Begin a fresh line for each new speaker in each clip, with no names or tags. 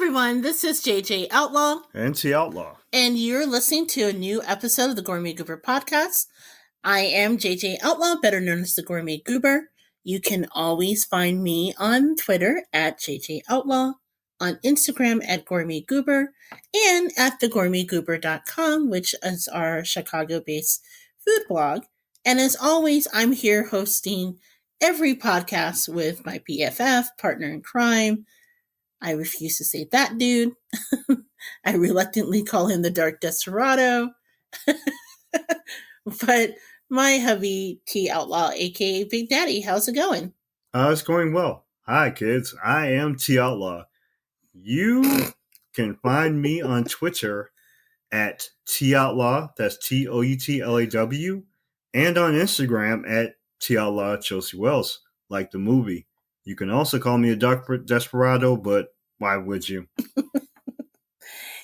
everyone, this is JJ Outlaw.
And T Outlaw.
And you're listening to a new episode of the Gourmet Goober Podcast. I am JJ Outlaw, better known as the Gourmet Goober. You can always find me on Twitter at JJ Outlaw, on Instagram at Gourmet Goober, and at thegourmetgoober.com, which is our Chicago-based food blog. And as always, I'm here hosting every podcast with my BFF, partner in crime. I refuse to say that dude. I reluctantly call him the Dark Desperado. But my hubby, T Outlaw, aka Big Daddy, how's it going?
It's going well. Hi, kids. I am T Outlaw. You can find me on Twitter at T Outlaw, that's TOUTLAW, and on Instagram at T Outlaw Chelsea Wells, like the movie. You can also call me a Dark Desperado, but why would you?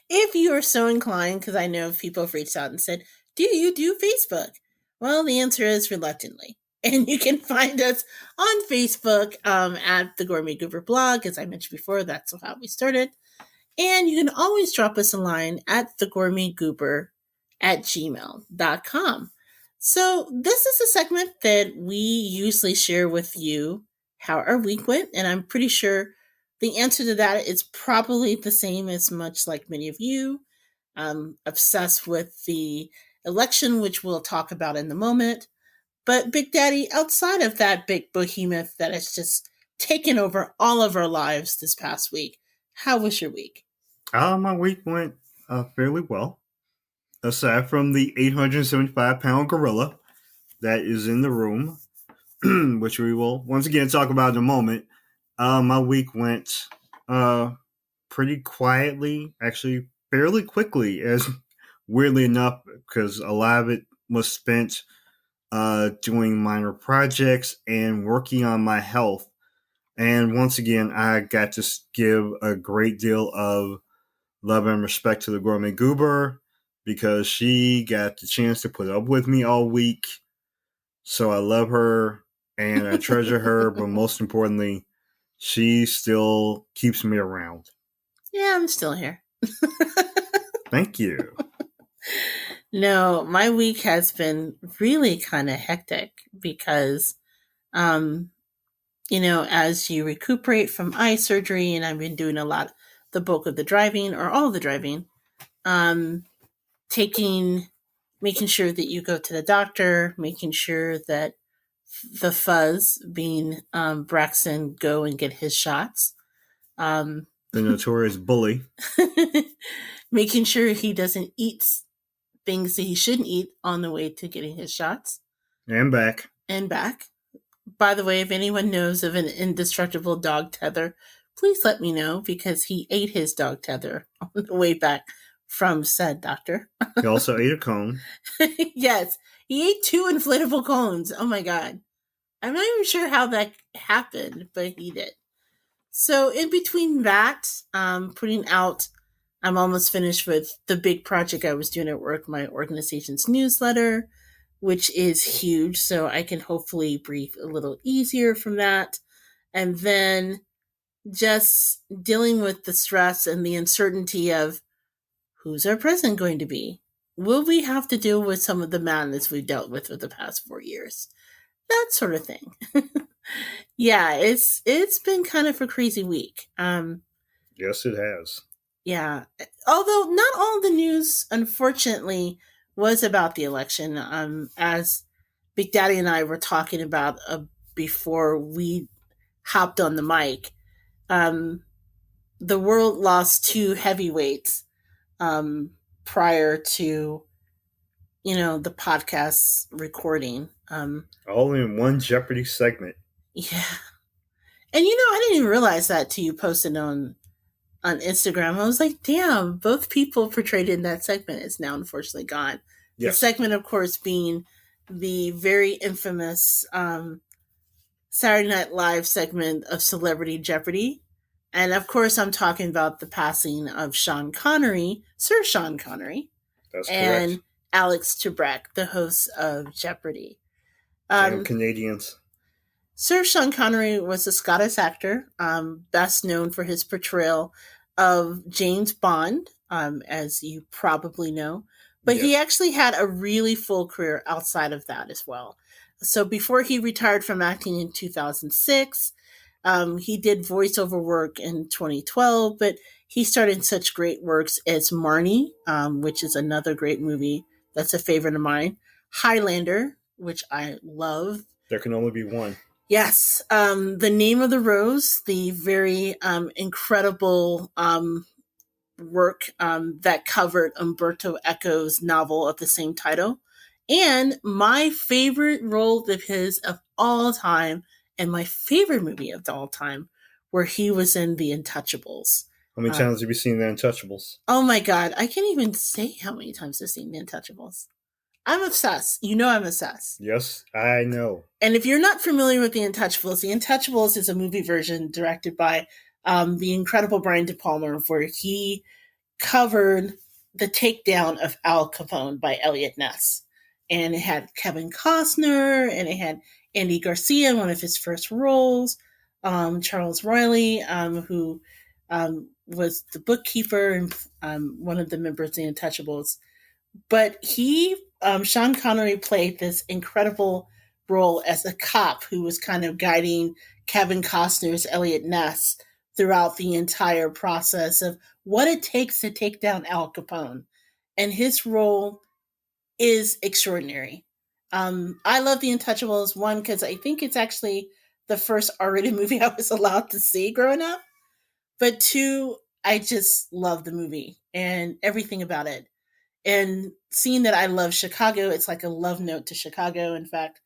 If you are so inclined, because I know people have reached out and said, do you do Facebook? Well, the answer is reluctantly. And you can find us on Facebook at the Gourmet Goober blog. As I mentioned before, that's how we started. And you can always drop us a line at thegourmetgoober@gmail.com. So this is a segment that we usually share with you how our week went. And I'm pretty sure the answer to that is probably the same as much like many of you. Obsessed with the election, which we'll talk about in a moment. But Big Daddy, outside of that big behemoth that has just taken over all of our lives this past week, how was your week?
My week went fairly well. Aside from the 875-pound gorilla that is in the room, which we will once again talk about in a moment, my week went pretty quietly, actually fairly quickly, as weirdly enough, because a lot of it was spent doing minor projects and working on my health. And once again, I got to give a great deal of love and respect to the Gourmet Goober because she got the chance to put up with me all week. So I love her and I treasure her, but most importantly, she still keeps me around.
Yeah, I'm still here.
Thank you.
No, my week has been really kind of hectic because, as you recuperate from eye surgery, and I've been doing the bulk of the driving or all the driving, making sure that you go to the doctor, making sure that the fuzz, being Braxton, go and get his shots.
The notorious bully.
Making sure he doesn't eat things that he shouldn't eat on the way to getting his shots.
And back.
By the way, if anyone knows of an indestructible dog tether, please let me know because he ate his dog tether on the way back from said doctor.
He also ate a cone.
Yes, he ate 2 inflatable cones. Oh my God. I'm not even sure how that happened, but he did. So in between that, I'm almost finished with the big project I was doing at work, my organization's newsletter, which is huge. So I can hopefully breathe a little easier from that. And then just dealing with the stress and the uncertainty of who's our president going to be? Will we have to deal with some of the madness we've dealt with for the past 4 years? That sort of thing. Yeah, it's been kind of a crazy week.
Yes, it has.
Yeah. Although not all the news, unfortunately, was about the election. As Big Daddy and I were talking about before we hopped on the mic, the world lost 2 heavyweights prior to, the podcast's recording.
All in one Jeopardy segment.
Yeah. And I didn't even realize that till you posted on Instagram. I was like, damn, both people portrayed in that segment is now unfortunately gone. Yes. The segment, of course, being the very infamous Saturday Night Live segment of Celebrity Jeopardy. And of course, I'm talking about the passing of Sean Connery, Sir Sean Connery.
That's
and
correct.
Alex Trebek, the host of Jeopardy.
Damn Canadians.
Sir Sean Connery was a Scottish actor, best known for his portrayal of James Bond, as you probably know, but he
Yes.
actually had a really full career outside of that as well. So before he retired from acting in 2006, he did voiceover work in 2012, but he started such great works as Marnie, which is another great movie that's a favorite of mine, Highlander, which I love.
There can only be one.
Yes, The Name of the Rose, the very incredible work that covered Umberto Eco's novel of the same title. And my favorite role of his of all time, and my favorite movie of all time, where he was in The Untouchables.
How many times have you seen The Untouchables?
Oh my God, I can't even say how many times I've seen The Untouchables. I'm obsessed. You know I'm obsessed.
Yes, I know.
And if you're not familiar with The Untouchables is a movie version directed by the incredible Brian De Palma, where he covered the takedown of Al Capone by Elliot Ness. And it had Kevin Costner, and it had Andy Garcia, one of his first roles, Charles Royley, who was the bookkeeper and one of the members of the Untouchables. But Sean Connery played this incredible role as a cop who was kind of guiding Kevin Costner's Elliot Ness throughout the entire process of what it takes to take down Al Capone. And his role is extraordinary. I love The Untouchables, one, because I think it's actually the first R-rated movie I was allowed to see growing up. But two, I just love the movie and everything about it. And seeing that I love Chicago, it's like a love note to Chicago. In fact,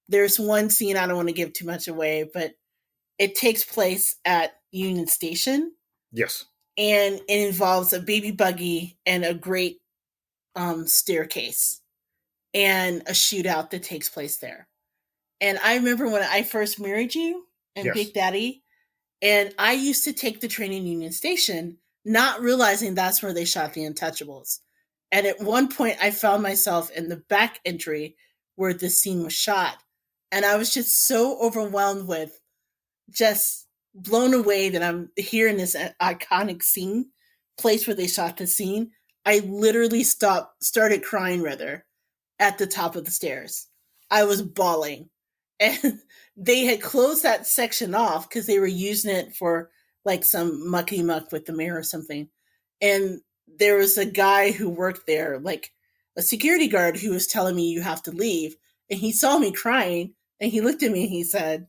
there's one scene, I don't want to give too much away, but it takes place at Union Station.
Yes.
And it involves a baby buggy and a great staircase and a shootout that takes place there. And I remember when I first married you and
Yes.
Big Daddy, and I used to take the train in Union Station, not realizing that's where they shot The Untouchables. And at one point, I found myself in the back entry where this scene was shot. And I was just so overwhelmed with, just blown away that I'm here in this iconic scene, place where they shot the scene. I literally started crying rather, at the top of the stairs. I was bawling. And they had closed that section off because they were using it for like some mucky muck with the mayor or something. And there was a guy who worked there, like a security guard, who was telling me you have to leave. And he saw me crying and he looked at me and he said,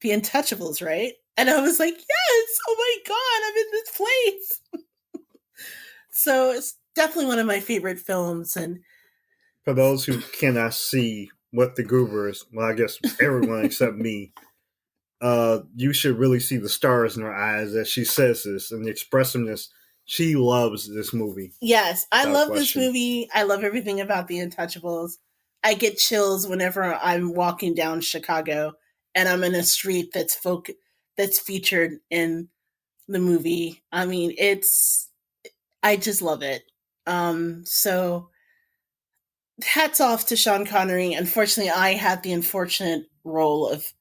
The Untouchables, right? And I was like, yes, oh my God, I'm in this place. So it's definitely one of my favorite films. And
for those who cannot see what the goobers, well, I guess everyone except me, you should really see the stars in her eyes as she says this and the expressiveness. She loves this movie.
Yes, I love this movie. I love everything about The Untouchables. I get chills whenever I'm walking down Chicago and I'm in a street that's featured in the movie. I mean, I just love it. So hats off to Sean Connery. Unfortunately, I had the unfortunate role of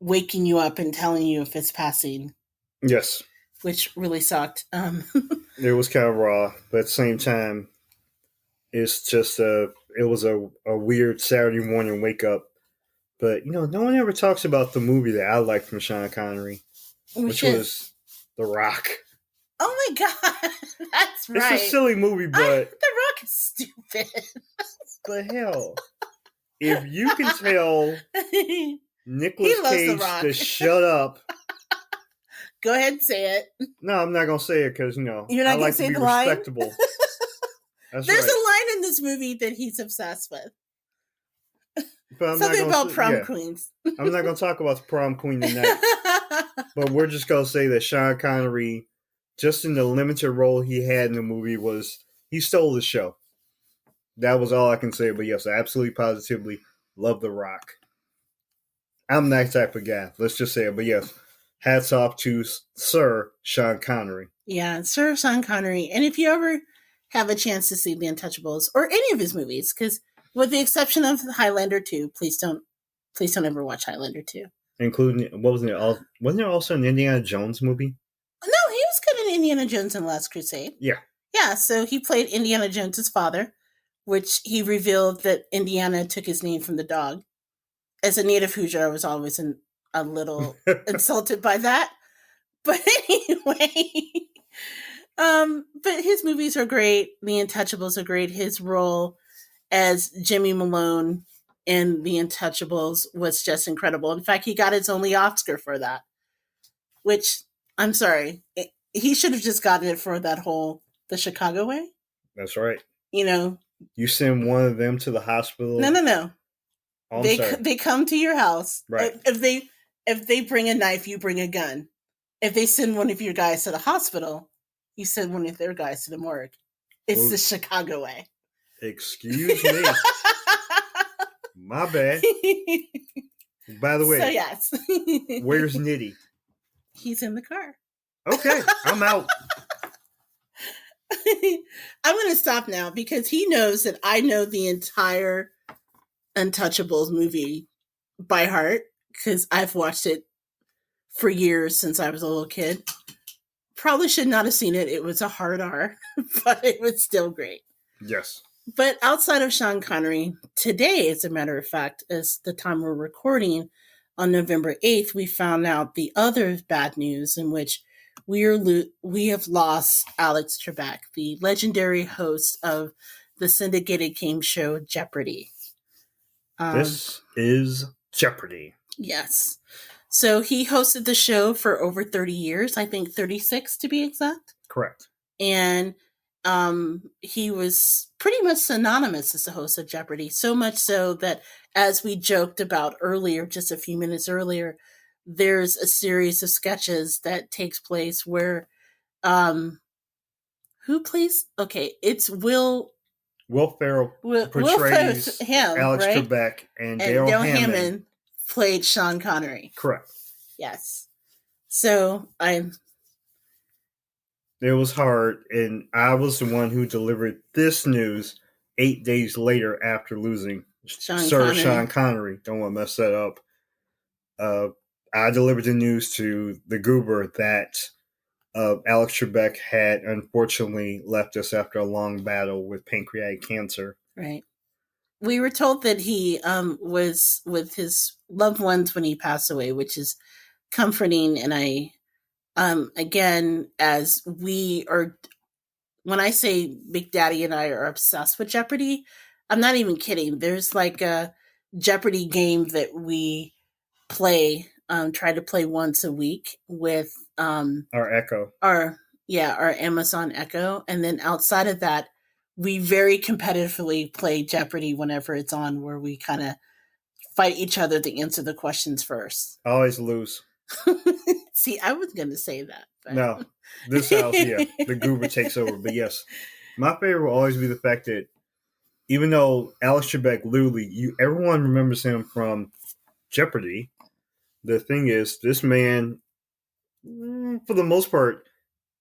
waking you up and telling you of his passing.
Yes.
Which really sucked.
It was kind of raw, but at the same time, it's just it was a weird Saturday morning wake up. But, no one ever talks about the movie that I liked from Sean Connery, which was The Rock.
Oh my God, that's right.
It's a silly movie, but
The Rock is stupid.
But hell, if you can tell Nicolas Cage to shut up.
Go ahead and say it.
No, I'm not gonna say it because
you're not
I
gonna
like
say
to be
the line?
respectable.
There's a line in this movie that he's obsessed with.
But
something about prom queens.
I'm not gonna talk about the prom queen tonight. But we're just gonna say that Sean Connery, just in the limited role he had in the movie, he stole the show. That was all I can say. But yes, I absolutely positively love The Rock. I'm that type of guy. Let's just say it. But yes, hats off to Sir Sean Connery.
Yeah, Sir Sean Connery. And if you ever have a chance to see The Untouchables or any of his movies, because with the exception of Highlander 2, please don't ever watch Highlander 2.
Including, wasn't there also an Indiana Jones movie?
No, he was good in Indiana Jones and the Last Crusade.
Yeah.
Yeah, so he played Indiana Jones's father, which he revealed that Indiana took his name from the dog. As a native Hoosier, I was always a little insulted by that. But anyway, but his movies are great. The Untouchables are great. His role as Jimmy Malone in The Untouchables was just incredible. In fact, he got his only Oscar for that, which I'm sorry, he should have just gotten it for that whole The Chicago Way.
That's right.
You know,
you send one of them to the hospital.
No.
Oh,
they come to your house.
Right.
If they bring a knife, you bring a gun. If they send one of your guys to the hospital, you send one of their guys to the morgue. It's the Chicago Way.
Excuse me. My bad. By the way,
so yes.
Where's Nitty?
He's in the car.
Okay, I'm out.
I'm going to stop now because he knows that I know the entire Untouchables movie by heart because I've watched it for years since I was a little kid. Probably should not have seen it. It was a hard R, but it was still great.
Yes.
But outside of Sean Connery, today, as a matter of fact, as the time we're recording on November 8th, we found out the other bad news in which we have lost Alex Trebek, the legendary host of the syndicated game show Jeopardy.
This is Jeopardy.
Yes. So he hosted the show for over 30 years, I think 36 to be exact.
Correct.
And he was pretty much synonymous as the host of Jeopardy, so much so that, as we joked about earlier, just a few minutes earlier, there's a series of sketches that takes place where who plays? Okay, it's Will
Ferrell portrays
him,
Alex
right?
Trebek, and Daryl Hammond
played Sean Connery.
Correct.
Yes. So
it was hard, and I was the one who delivered this news 8 days later after losing Sean Connery. Don't want to mess that up. I delivered the news to the goober that Alex Trebek had unfortunately left us after a long battle with pancreatic cancer.
Right. We were told that he was with his loved ones when he passed away, which is comforting. And I, again, as we are, when I say Big Daddy and I are obsessed with Jeopardy, I'm not even kidding. There's like a Jeopardy game that we play, try to play once a week with
our Echo.
Our Amazon Echo. And then outside of that, we very competitively play Jeopardy whenever it's on, where we kind of fight each other to answer the questions first.
I always lose.
See, I was going to say that.
But... No, this house, the goober takes over. But yes, my favorite will always be the fact that even though Alex Trebek, literally, everyone remembers him from Jeopardy, the thing is, this man, for the most part,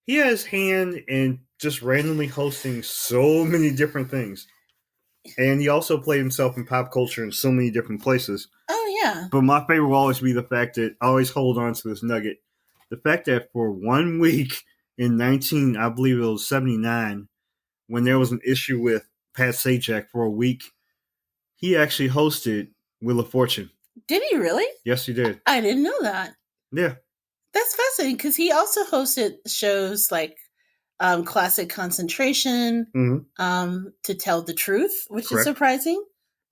he has hand in just randomly hosting so many different things. And he also played himself in pop culture in so many different places.
Oh, yeah.
But my favorite will always be the fact that I always hold on to this nugget. The fact that for 1 week in I believe it was 79, when there was an issue with Pat Sajak for a week, he actually hosted Wheel of Fortune.
Did he really?
Yes, he did.
I didn't know that.
Yeah.
That's fascinating because he also hosted shows like Classic Concentration, To Tell the Truth, which Correct. Is surprising,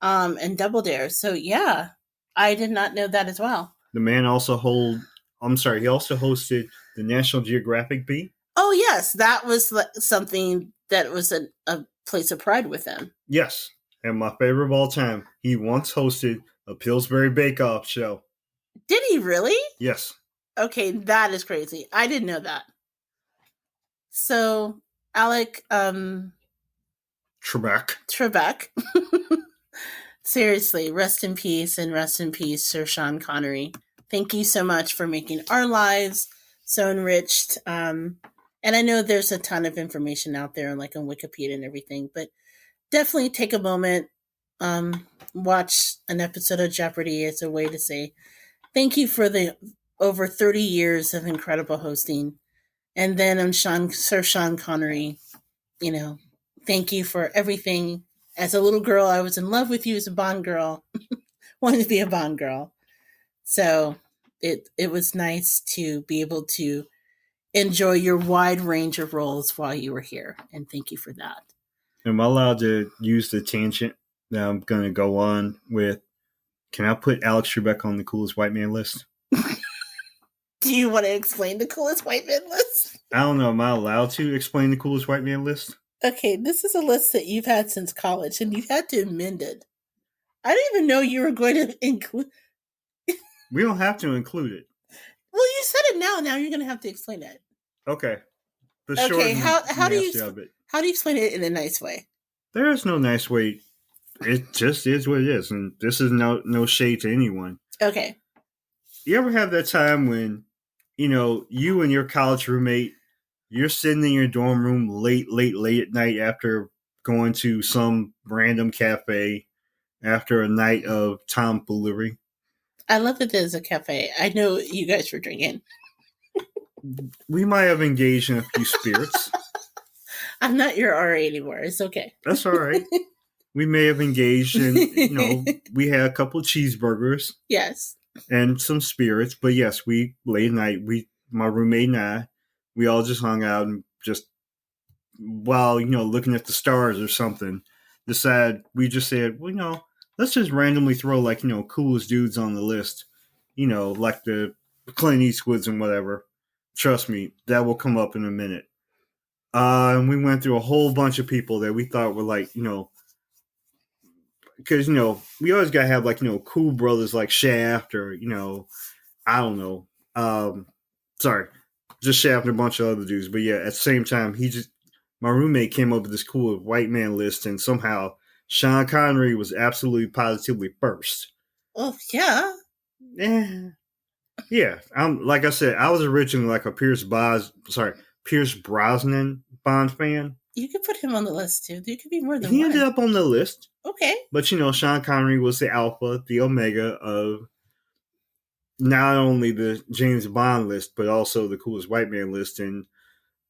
and Double Dare. So, yeah, I did not know that as well.
The man also he also hosted the National Geographic Bee.
Oh, yes. That was something that was a place of pride with him.
Yes. And my favorite of all time, he once hosted a Pillsbury Bake Off show.
Did he really?
Yes.
Okay, that is crazy. I didn't know that. So, Alec Trebek. Seriously, rest in peace, and rest in peace, Sir Sean Connery. Thank you so much for making our lives so enriched. And I know there's a ton of information out there, like on Wikipedia and everything, but definitely take a moment, watch an episode of Jeopardy as a way to say thank you for the over 30 years of incredible hosting And then Sir Sean Connery, you know, thank you for everything. As a little girl, I was in love with you as a Bond girl, wanted to be a Bond girl. So it was nice to be able to enjoy your wide range of roles while you were here. And thank you for that.
Am I allowed to use the tangent that I'm going to go on with? Can I put Alex Trebek on the coolest white man list?
Do you want to explain the coolest white man list?
I don't know. Am I allowed to explain the coolest white man list?
Okay, this is a list that you've had since college, and you've had to amend it. I didn't even know you were going to include.
We don't have to include it.
Well, you said it now. Now you're going to have to explain it.
Okay.
Okay. How do you explain it in a nice way?
There is no nice way. It just is what it is, and this is no shade to anyone.
Okay.
You ever have that time when, you and your college roommate, you're sitting in your dorm room late at night after going to some random cafe after a night of tomfoolery?
I love that there's a cafe. I know you guys were drinking.
We might have engaged in a few spirits.
I'm not your RA anymore. It's okay.
That's all right. We may have engaged in, we had a couple of cheeseburgers.
Yes.
And some spirits. But yes, we late at night, my roommate and I, we all just hung out and just while, looking at the stars or something, we just said, well, let's just randomly throw coolest dudes on the list, like the Clint Eastwoods and whatever. Trust me, that will come up in a minute. And we went through a whole bunch of people that we thought were because, we always got to have cool brothers like Shaft or, I don't know. Sorry, just Shaft and a bunch of other dudes. But yeah, at the same time, my roommate came up with this cool white man list, and somehow Sean Connery was absolutely positively first.
Oh, yeah.
Yeah. Like I said, I was originally like a Pierce Brosnan Bond fan.
You could put him on the list too. There could be more than
he
one.
Ended up on the list.
Okay.
But Sean Connery was the alpha, the omega of not only the James Bond list, but also the coolest white man list. And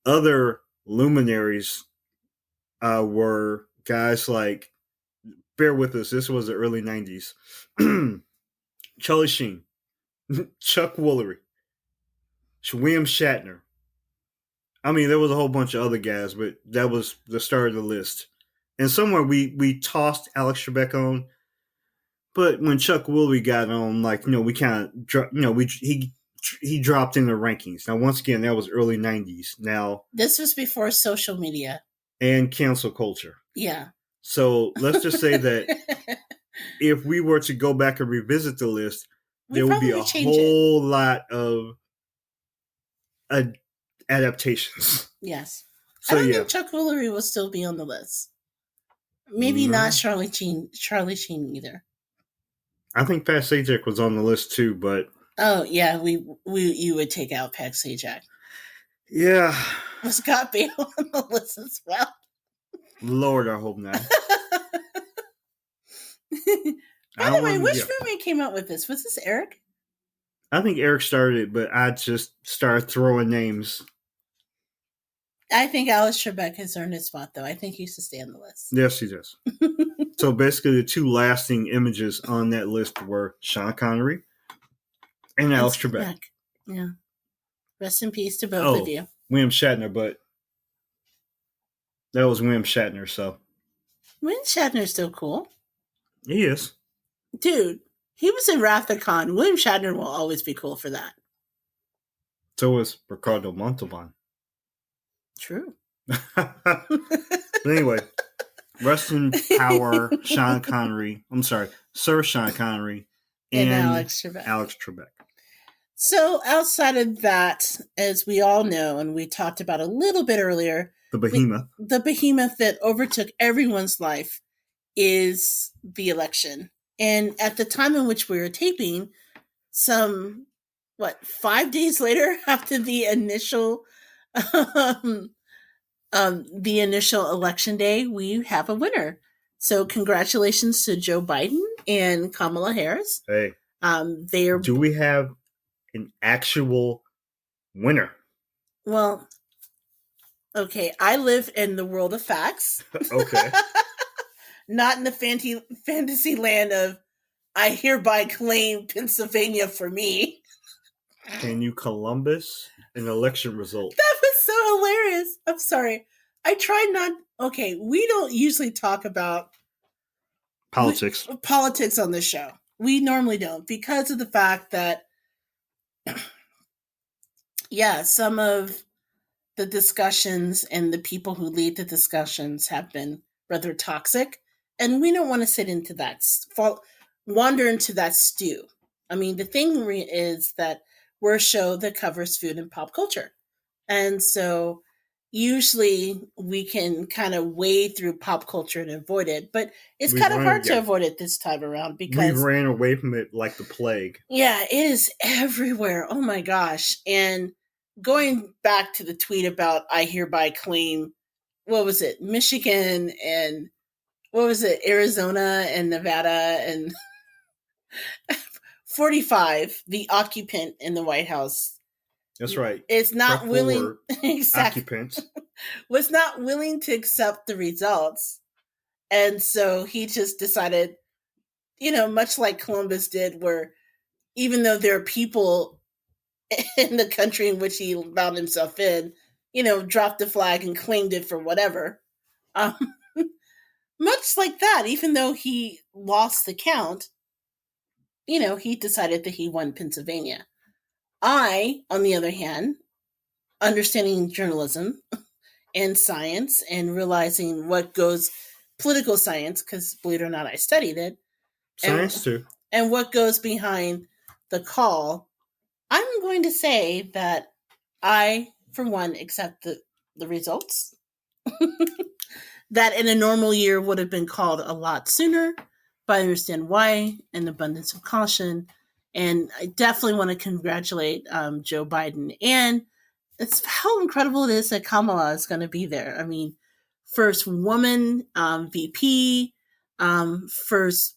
other luminaries were guys like, bear with us, this was the early 90s. Charlie Sheen, Chuck Woolery, William Shatner. I mean, there was a whole bunch of other guys, but that was the start of the list. And somewhere we tossed Alex Trebek on, but when Chuck Woolery got on, we kind of, he dropped in the rankings. Now, once again, that was early 90s. Now,
this was before social media
and cancel culture.
Yeah.
So let's just say that if we were to go back and revisit the list, there would be a whole lot of adaptations.
Yes. So, I don't think Chuck Woolery will still be on the list. Maybe not Charlie Sheen either.
I think Pat Sajak was on the list too, but
oh yeah, you would take out Pat Sajak.
Yeah.
Was Scott Bale on the list as well?
Lord, I hope not.
By the way, which roommate came out with this? Was this Eric?
I think Eric started it, but I just started throwing names.
I think Alex Trebek has earned his spot, though. I think he should stay on the list.
Yes, he does. So basically, the two lasting images on that list were Sean Connery and Alex Trebek.
Yeah. Rest in peace to both of you.
William Shatner, but that was William Shatner, so.
William Shatner's still cool.
He is.
Dude, he was in Wrath of Khan. William Shatner will always be cool for that.
So was Ricardo Montalban.
True.
But anyway, rest in power, Sean Connery. I'm sorry, Sir Sean Connery and
Alex
Trebek.
So outside of that, as we all know, and we talked about a little bit earlier,
the behemoth
that overtook everyone's life is the election. And at the time in which we were taping, 5 days later after the initial election day, we have a winner. So congratulations to Joe Biden and Kamala Harris.
Hey, do we have an actual winner?
Well, Okay, I live in the world of facts,
Okay.
not in the fantasy land of I hereby claim Pennsylvania for me.
Can you Columbus an election result?
That was so hilarious. I'm sorry. I tried not. Okay, we don't usually talk about
Politics.
politics on this show. We normally don't because of the fact that, yeah, some of the discussions and the people who lead the discussions have been rather toxic, and we don't want to sit into that, wander into that stew. I mean, the thing is that we're a show that covers food and pop culture. And so usually we can kind of wade through pop culture and avoid it, but it's
We
kind of hard
ran,
to
yeah,
avoid it this time around
we
because,
ran away from it like the plague.
yeah, it is everywhere. Oh my gosh. And going back to the tweet about I hereby claim, what was it, Michigan and what was it, Arizona and Nevada and 45, the occupant in the White House
That's right.
is not
Trump
willing,
for
exactly,
occupants.
was not willing to accept the results. And so he just decided, much like Columbus did, where even though there are people in the country in which he found himself in, dropped the flag and claimed it for whatever. Um, much like that, even though he lost the count, he decided that he won Pennsylvania. I, on the other hand, understanding journalism and science and realizing what goes political science, because believe it or not, I studied it, and
Science too.
and what goes behind the call, I'm going to say that I, for one, accept the results. That in a normal year would have been called a lot sooner, but I understand why, an abundance of caution. And I definitely want to congratulate Joe Biden. And it's how incredible it is that Kamala is going to be there. I mean, first woman VP, first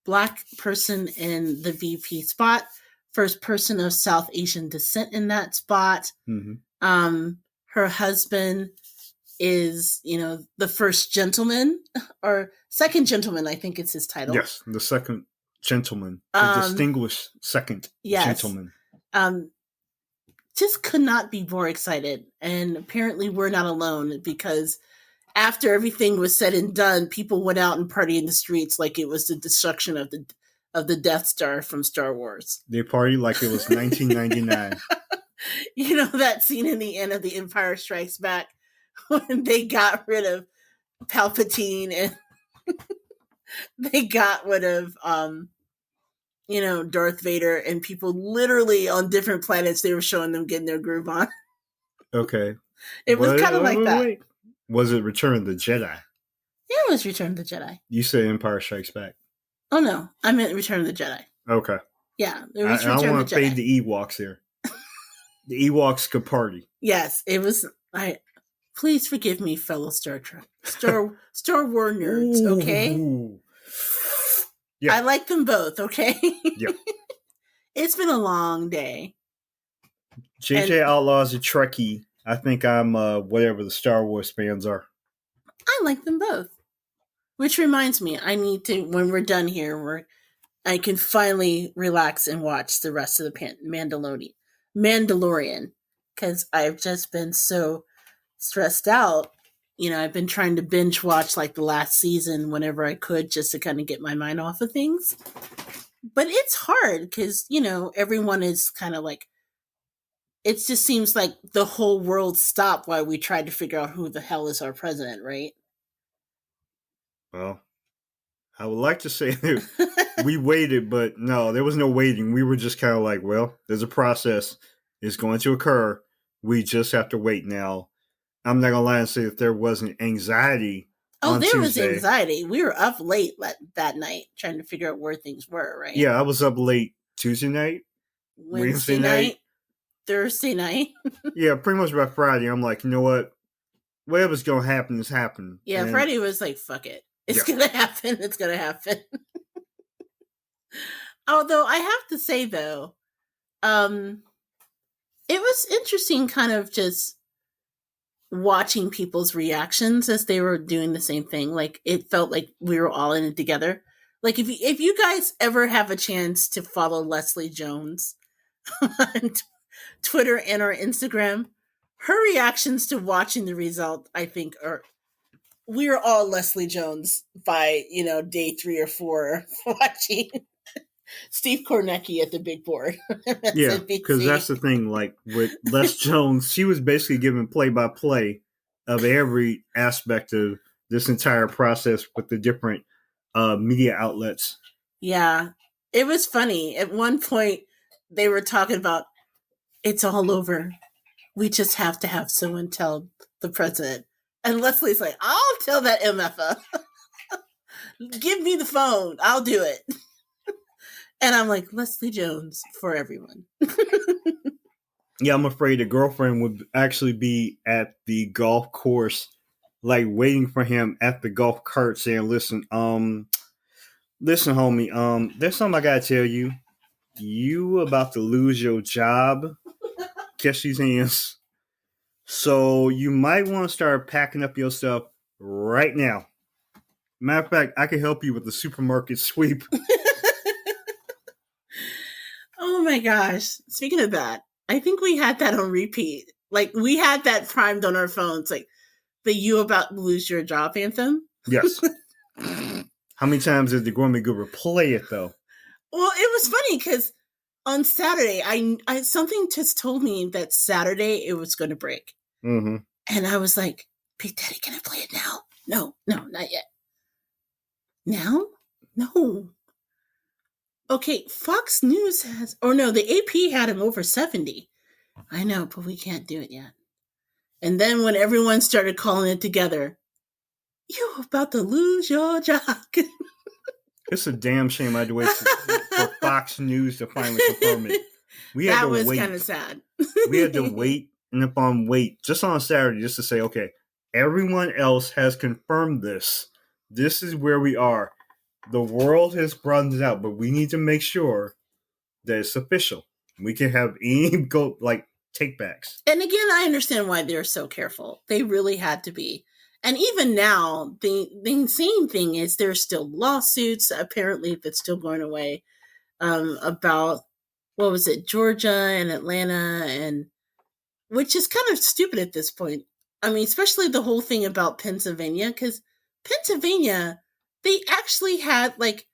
Black person in the VP spot, first person of South Asian descent in that spot.
Mm-hmm.
Her husband is, the first gentleman or second gentleman, I think it's his title.
Yes, the second gentleman, the distinguished second gentleman.
Just could not be more excited. And apparently we're not alone because after everything was said and done, people went out and partied in the streets like it was the destruction of the Death Star from Star Wars.
They partied like it was 1999.
That scene in the end of The Empire Strikes Back when they got rid of Palpatine and they got rid of Darth Vader, and people literally on different planets, they were showing them getting their groove on.
Okay.
It was kind of like that. Wait.
Was it Return of the Jedi?
Yeah, it was Return of the Jedi.
You said Empire Strikes Back.
Oh, no. I meant Return of the Jedi.
Okay.
Yeah. It was Return
I don't want to fade the Ewoks here. The Ewoks could party.
Yes, it was. Please forgive me, fellow Star Wars nerds, okay?
Ooh. Yeah.
I like them both, okay?
Yeah.
It's been a long day.
JJ Outlaw's a Trekkie. I think I'm whatever the Star Wars fans are.
I like them both. Which reminds me, I need to, when we're done here, I can finally relax and watch the rest of the Mandalorian. Because I've just been so stressed out. I've been trying to binge watch like the last season whenever I could just to kind of get my mind off of things. But it's hard because, everyone is kind of like, it just seems like the whole world stopped while we tried to figure out who the hell is our president, right?
Well, I would like to say we waited, but no, there was no waiting. We were just kind of like, well, there's a process. It's going to occur. We just have to wait now. I'm not going to lie and say that there wasn't anxiety.
Oh, there was anxiety. We were up late that night trying to figure out where things were, right?
Yeah, I was up late Tuesday night,
Wednesday night, Thursday night.
Yeah, pretty much by Friday, I'm like, you know what? Whatever's going to happen is happening.
Yeah, and Friday was like, fuck it. It's going to happen. It's going to happen. Although I have to say, though, it was interesting kind of just watching people's reactions as they were doing the same thing. Like it felt like we were all in it together. Like if you guys ever have a chance to follow Leslie Jones on Twitter and or Instagram, her reactions to watching the result, I think, are we are all Leslie Jones by day 3 or 4 watching Steve Kornacki at the big board.
Yeah, because that's the thing. Like with Les Jones, she was basically given play by play of every aspect of this entire process with the different media outlets.
Yeah, it was funny. At one point, they were talking about it's all over. We just have to have someone tell the president. And Leslie's like, I'll tell that MFA. Give me the phone. I'll do it. And I'm like, Leslie Jones for everyone.
Yeah, I'm afraid the girlfriend would actually be at the golf course, like waiting for him at the golf cart saying, listen, homie, there's something I gotta tell you. You about to lose your job. Catch these hands. So you might want to start packing up your stuff right now. Matter of fact, I can help you with the supermarket sweep.
Oh my gosh. Speaking of that, I think we had that on repeat. Like we had that primed on our phones, like the "You About to Lose Your Job" anthem.
Yes. How many times did the Gourmet Goober play it though?
Well, it was funny because on Saturday, I something just told me that Saturday it was going to break,
and
I was like, "Big Daddy, can I play it now?" No, not yet. Now, no. Okay, Fox News has, or no, the AP had him over 70. I know, but we can't do it yet. And then when everyone started calling it together, you're about to lose your job.
It's a damn shame I had to wait for Fox News to finally confirm it.
That was kind of sad.
We had to wait and upon wait just on Saturday just to say, okay, everyone else has confirmed this. This is where we are. The world has brought it out, but we need to make sure that it's official. We can have any take backs.
And again, I understand why they're so careful. They really had to be. And even now, the insane thing is there's still lawsuits, apparently, that's still going away, about, what was it, Georgia and Atlanta, and which is kind of stupid at this point. I mean, especially the whole thing about Pennsylvania, because Pennsylvania, they actually had like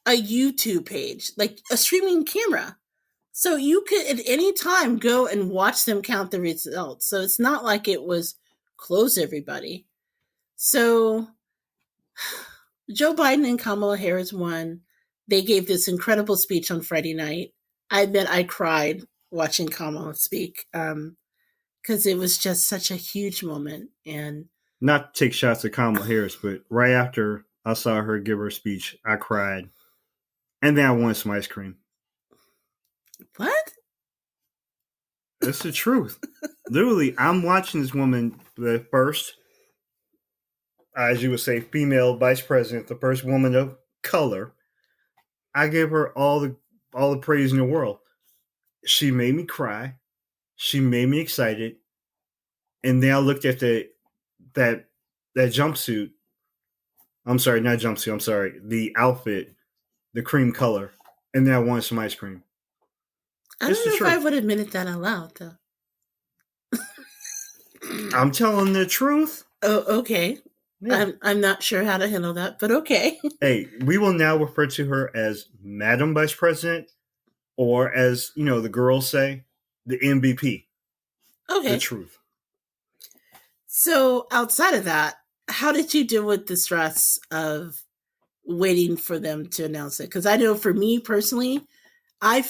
a YouTube page, like a streaming camera. So you could at any time go and watch them count the results. So it's not like it was close everybody. So Joe Biden and Kamala Harris won. They gave this incredible speech on Friday night. I admit I cried watching Kamala speak because it was just such a huge moment. And
not to take shots at Kamala Harris, but right after I saw her give her speech, I cried. And then I wanted some ice cream.
What?
That's the truth. Literally, I'm watching this woman, the first, as you would say, female vice president, the first woman of color. I give her all the praise in the world. She made me cry. She made me excited. And then I looked at that jumpsuit. I'm sorry, not jumpsuit. I'm sorry, the outfit, the cream color, and then I wanted some ice cream.
I don't know if I would admit it that out loud, though.
I'm telling the truth.
Oh, okay. Yeah. I'm not sure how to handle that, but okay.
Hey, we will now refer to her as Madam Vice President, or as, the girls say, the MVP.
Okay.
The truth.
So outside of that, how did you deal with the stress of waiting for them to announce it? Because I know for me personally, I'm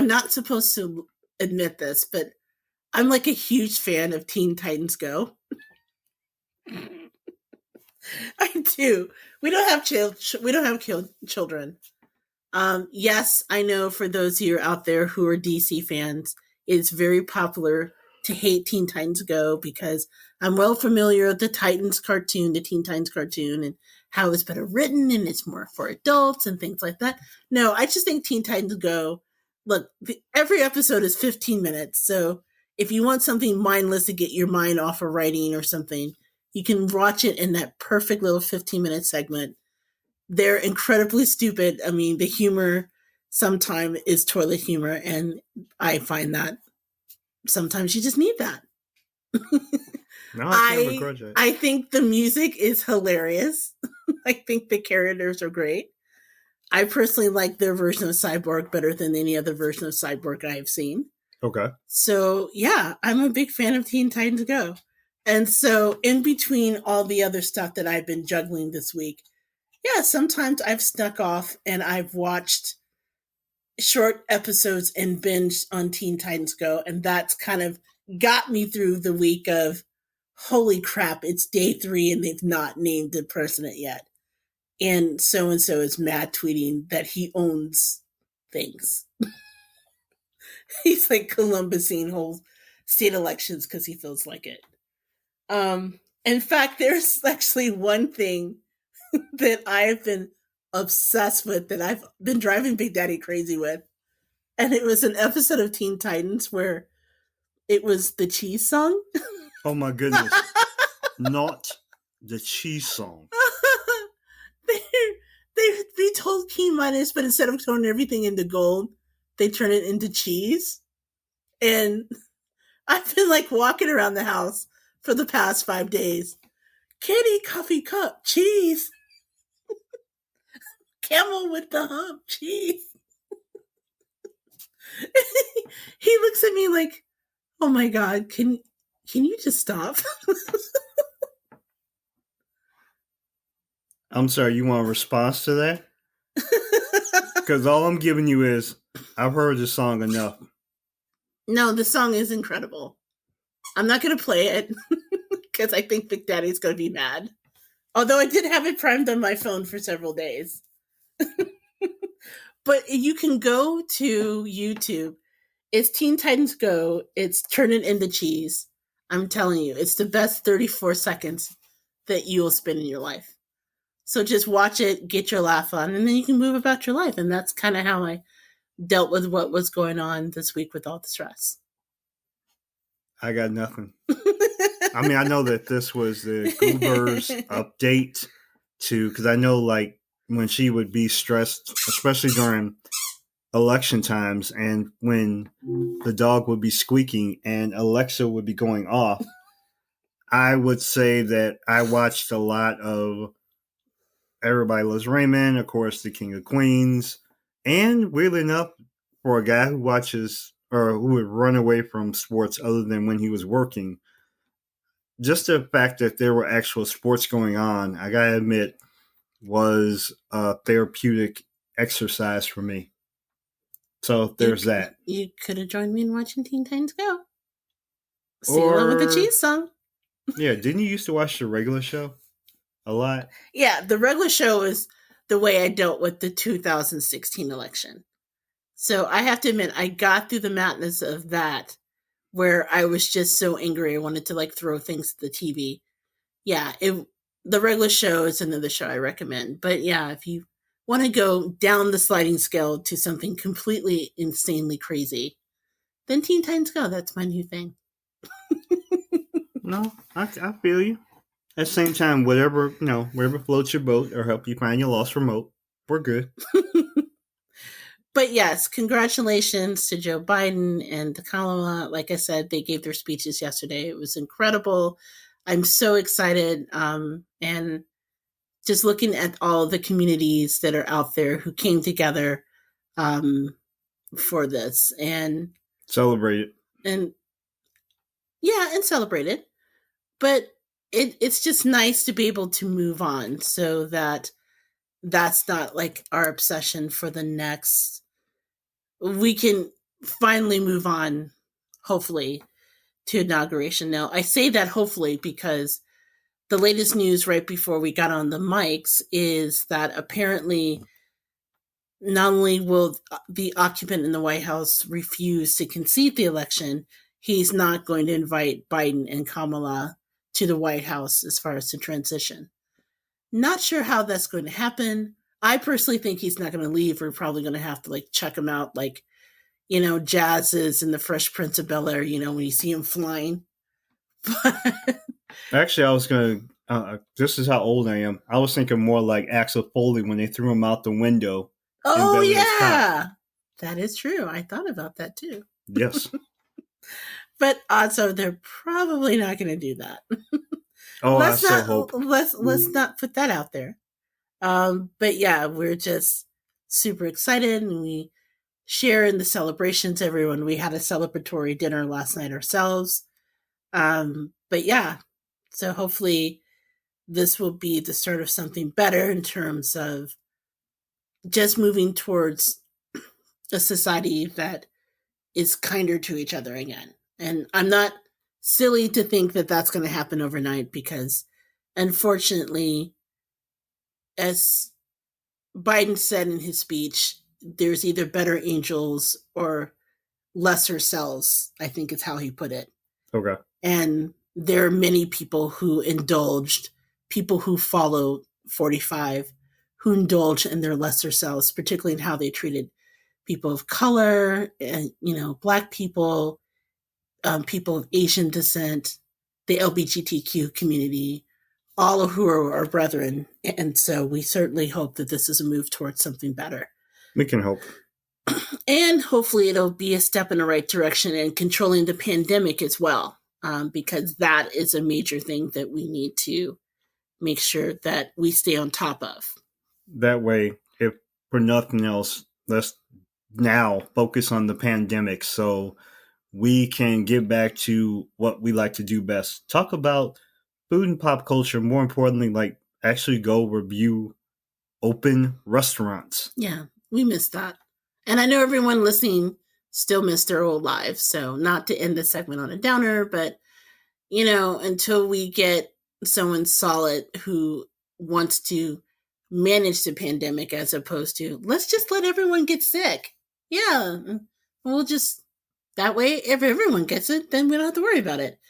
not supposed to admit this, but I'm like a huge fan of Teen Titans Go. I do. We don't have children. Yes, I know for those of you out there who are DC fans, it's very popular to hate Teen Titans Go because I'm well familiar with the Teen Titans cartoon, and how it's better written and it's more for adults and things like that. No, I just think Teen Titans Go, look, every episode is 15 minutes. So if you want something mindless to get your mind off of writing or something, you can watch it in that perfect little 15-minute segment. They're incredibly stupid. I mean, the humor sometimes is toilet humor, and I find that sometimes you just need that.
No, I can't begrudge it.
I think the music is hilarious. I think the characters are great. I personally like their version of Cyborg better than any other version of Cyborg I have seen.
Okay.
So, yeah, I'm a big fan of Teen Titans Go. And so, in between all the other stuff that I've been juggling this week, yeah, sometimes I've snuck off and I've watched short episodes and binged on Teen Titans Go. And that's kind of got me through the week of, holy crap, it's day 3 and they've not named the president yet. And so is mad tweeting that he owns things. He's like Columbusing whole state elections because he feels like it. In fact, there's actually one thing that I've been obsessed with that I've been driving Big Daddy crazy with. And it was an episode of Teen Titans where it was the cheese song.
Oh my goodness. Not the cheese song.
They told Keen Minus, but instead of turning everything into gold, they turn it into cheese. And I've been like walking around the house for the past 5 days. Kitty, coffee cup, cheese. Camel with the hump, cheese. He looks at me like, oh my God, can you just stop?
I'm sorry, you want a response to that? Because all I'm giving you is, I've heard the song enough.
No, the song is incredible. I'm not going to play it because I think Big Daddy's going to be mad. Although I did have it primed on my phone for several days. But you can go to YouTube. It's Teen Titans Go. It's Turn It Into Cheese. I'm telling you, it's the best 34 seconds that you will spend in your life. So just watch it, get your laugh on, and then you can move about your life. And that's kind of how I dealt with what was going on this week with all the stress.
I got nothing. I mean, I know that this was the goobers update to, because I know like when she would be stressed, especially during election times, and when the dog would be squeaking and Alexa would be going off, I would say that I watched a lot of Everybody Loves Raymond, of course, The King of Queens, and weirdly enough, for a guy who watches or who would run away from sports other than when he was working, just the fact that there were actual sports going on, I gotta admit, was a therapeutic exercise for me. So there's that.
You could have joined me in watching Teen Titans Go. Sing along with the cheese song.
Yeah, didn't you used to watch the regular show a lot?
Yeah, the regular show is the way I dealt with the 2016 election. So I have to admit, I got through the madness of that, where I was just so angry I wanted to like throw things at the TV. Yeah, the regular show is another show I recommend. But yeah, if you want to go down the sliding scale to something completely insanely crazy, then Teen Titans Go. That's my new thing.
No, I feel you. At the same time, whatever floats your boat or help you find your lost remote, we're good.
But yes, congratulations to Joe Biden and to Kamala. Like I said, they gave their speeches yesterday. It was incredible. I'm so excited. And just looking at all the communities that are out there who came together for this and
celebrate it.
And celebrate it. But it's just nice to be able to move on so that that's not like our obsession for the next. We can finally move on, hopefully, to inauguration. Now, I say that hopefully because the latest news right before we got on the mics is that apparently not only will the occupant in the White House refuse to concede the election, he's not going to invite Biden and Kamala to the White House as far as the transition. Not sure how that's going to happen. I personally think he's not going to leave. We're probably going to have to like check him out like Jazz is in the Fresh Prince of Bel Air, when you see him flying.
Actually, I was gonna. This is how old I am. I was thinking more like Axel Foley when they threw him out the window in
Oh,
Beverly Hills Cop.
yeah. That is true. I thought about that too.
Yes.
But also, they're probably not going to do that.
Oh, I
let's
so
not
hope.
let's not put that out there. But yeah, we're just super excited, and we share in the celebrations. Everyone, we had a celebratory dinner last night ourselves. But yeah, so hopefully this will be the start of something better in terms of just moving towards a society that is kinder to each other again. And I'm not silly to think that that's going to happen overnight, because unfortunately, as Biden said in his speech, there's either better angels or lesser selves, I think is how he put it.
Okay.
And there are many people who indulged, people who follow 45, who indulge in their lesser selves, particularly in how they treated people of color and, Black people, people of Asian descent, the LGBTQ community, all of who are our brethren. And so we certainly hope that this is a move towards something better.
We can hope.
And hopefully it'll be a step in the right direction in controlling the pandemic as well, because that is a major thing that we need to make sure that we stay on top of.
That way, if for nothing else, let's now focus on the pandemic so we can get back to what we like to do best. Talk about food and pop culture. More importantly, like actually go review open restaurants.
Yeah, we missed that. And I know everyone listening still missed their old lives. So not to end the segment on a downer, but, until we get someone solid who wants to manage the pandemic as opposed to, let's just let everyone get sick. Yeah, we'll just, that way, if everyone gets it, then we don't have to worry about it.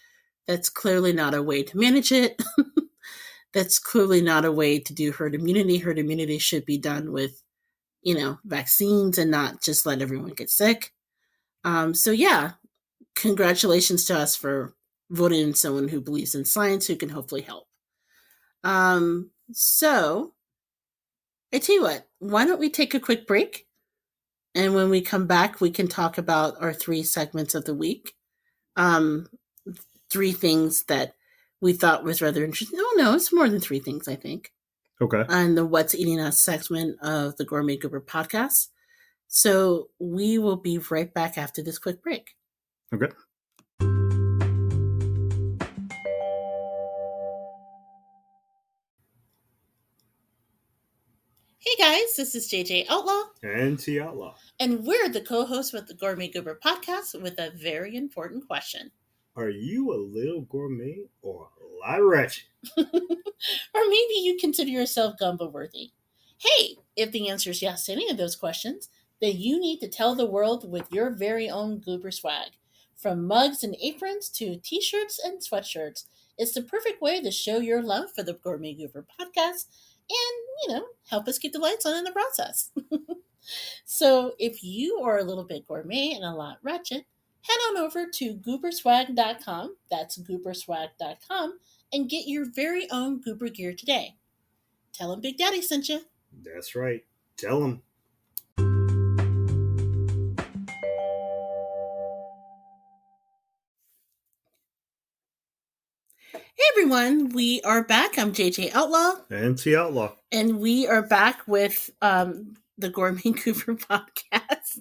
That's clearly not a way to manage it. That's clearly not a way to do herd immunity. Herd immunity should be done with, vaccines and not just let everyone get sick. So yeah, congratulations to us for voting in someone who believes in science, who can hopefully help. So I tell you what, why don't we take a quick break? And when we come back, we can talk about our 3 segments of the week. 3 things that we thought was rather interesting. Oh, no, it's more than 3 things, I think.
Okay.
On the What's Eating Us segment of the Gourmet Goober podcast. So we will be right back after this quick break.
Okay.
Hey guys, this is JJ Outlaw.
And T Outlaw.
And we're the co-hosts with the Gourmet Goober podcast with a very important question.
Are you a little gourmet or a lot wretched?
Or maybe you consider yourself gumbo worthy. Hey, if the answer is yes to any of those questions, then you need to tell the world with your very own goober swag. From mugs and aprons to t-shirts and sweatshirts, it's the perfect way to show your love for the Gourmet Goober podcast and, help us keep the lights on in the process. So if you are a little bit gourmet and a lot wretched, head on over to gooberswag.com, that's gooberswag.com, and get your very own goober gear today. Tell them Big Daddy sent you.
That's right. Tell them.
Hey everyone, we are back. I'm JJ Outlaw.
And T Outlaw.
And we are back with the Gourmet Goober podcast.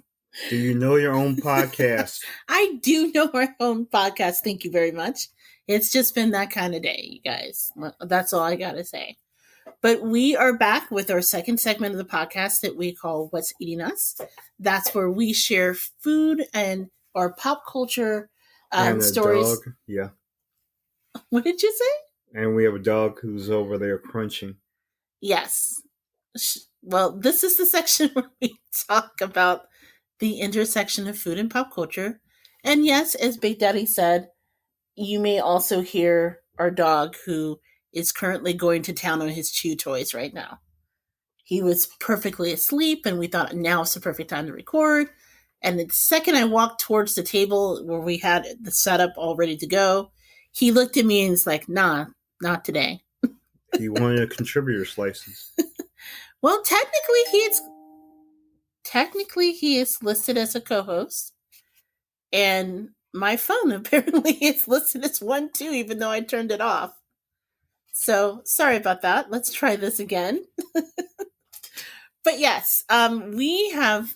Do you know your own podcast?
I do know our own podcast. Thank you very much. It's just been that kind of day, you guys. That's all I got to say. But we are back with our second segment of the podcast that we call What's Eating Us. That's where we share food and our pop culture
and
stories.
Dog. Yeah.
What did you say?
And we have a dog who's over there crunching.
Yes. Well, this is the section where we talk about the intersection of food and pop culture. And yes, as Big Daddy said, you may also hear our dog who is currently going to town on his chew toys right now. He was perfectly asleep, and we thought now is the perfect time to record. And the second I walked towards the table where we had the setup all ready to go, he looked at me and was like, nah, not today.
He wanted a contributor's license.
Well, technically he is listed as a co-host, and my phone apparently is listed as one too, even though I turned it off. So sorry about that. Let's try this again. But yes, we have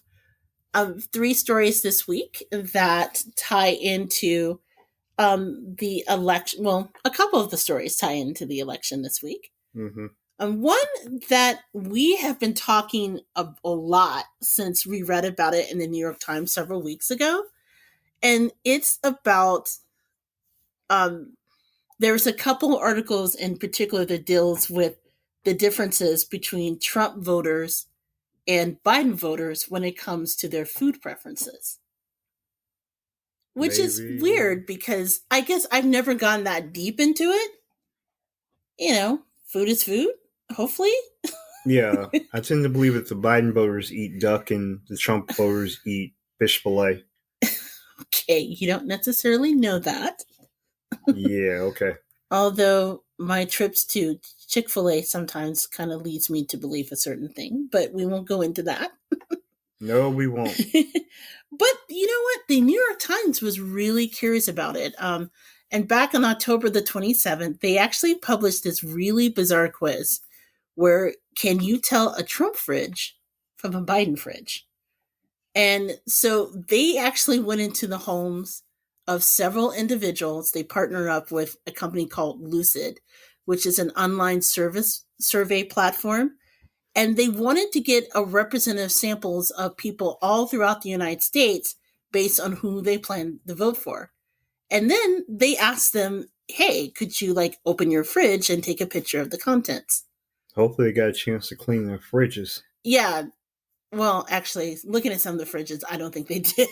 3 stories this week that tie into the election. Well, a couple of the stories tie into the election this week.
Mm-hmm.
One that we have been talking a lot since we read about it in the New York Times several weeks ago. And it's about, there's a couple articles in particular that deals with the differences between Trump voters and Biden voters when it comes to their food preferences. Which is weird because I guess I've never gone that deep into it. You know, food is food, hopefully.
Yeah, I tend to believe that the Biden voters eat duck and the Trump voters eat fish fillet.
Okay, you don't necessarily know that.
Yeah, okay.
Although my trips to Chick-fil-A sometimes kind of leads me to believe a certain thing, but we won't go into that.
No, we won't.
But you know what? The New York Times was really curious about it. And back on October the 27th, they actually published this really bizarre quiz where can you tell a Trump fridge from a Biden fridge? And so they actually went into the homes of several individuals. They partnered up with a company called Lucid, which is an online survey platform. And they wanted to get a representative samples of people all throughout the United States based on who they plan to vote for. And then they asked them, hey, could you like open your fridge and take a picture of the contents?
Hopefully they got a chance to clean their fridges.
Yeah. Well, actually, looking at some of the fridges, I don't think they did.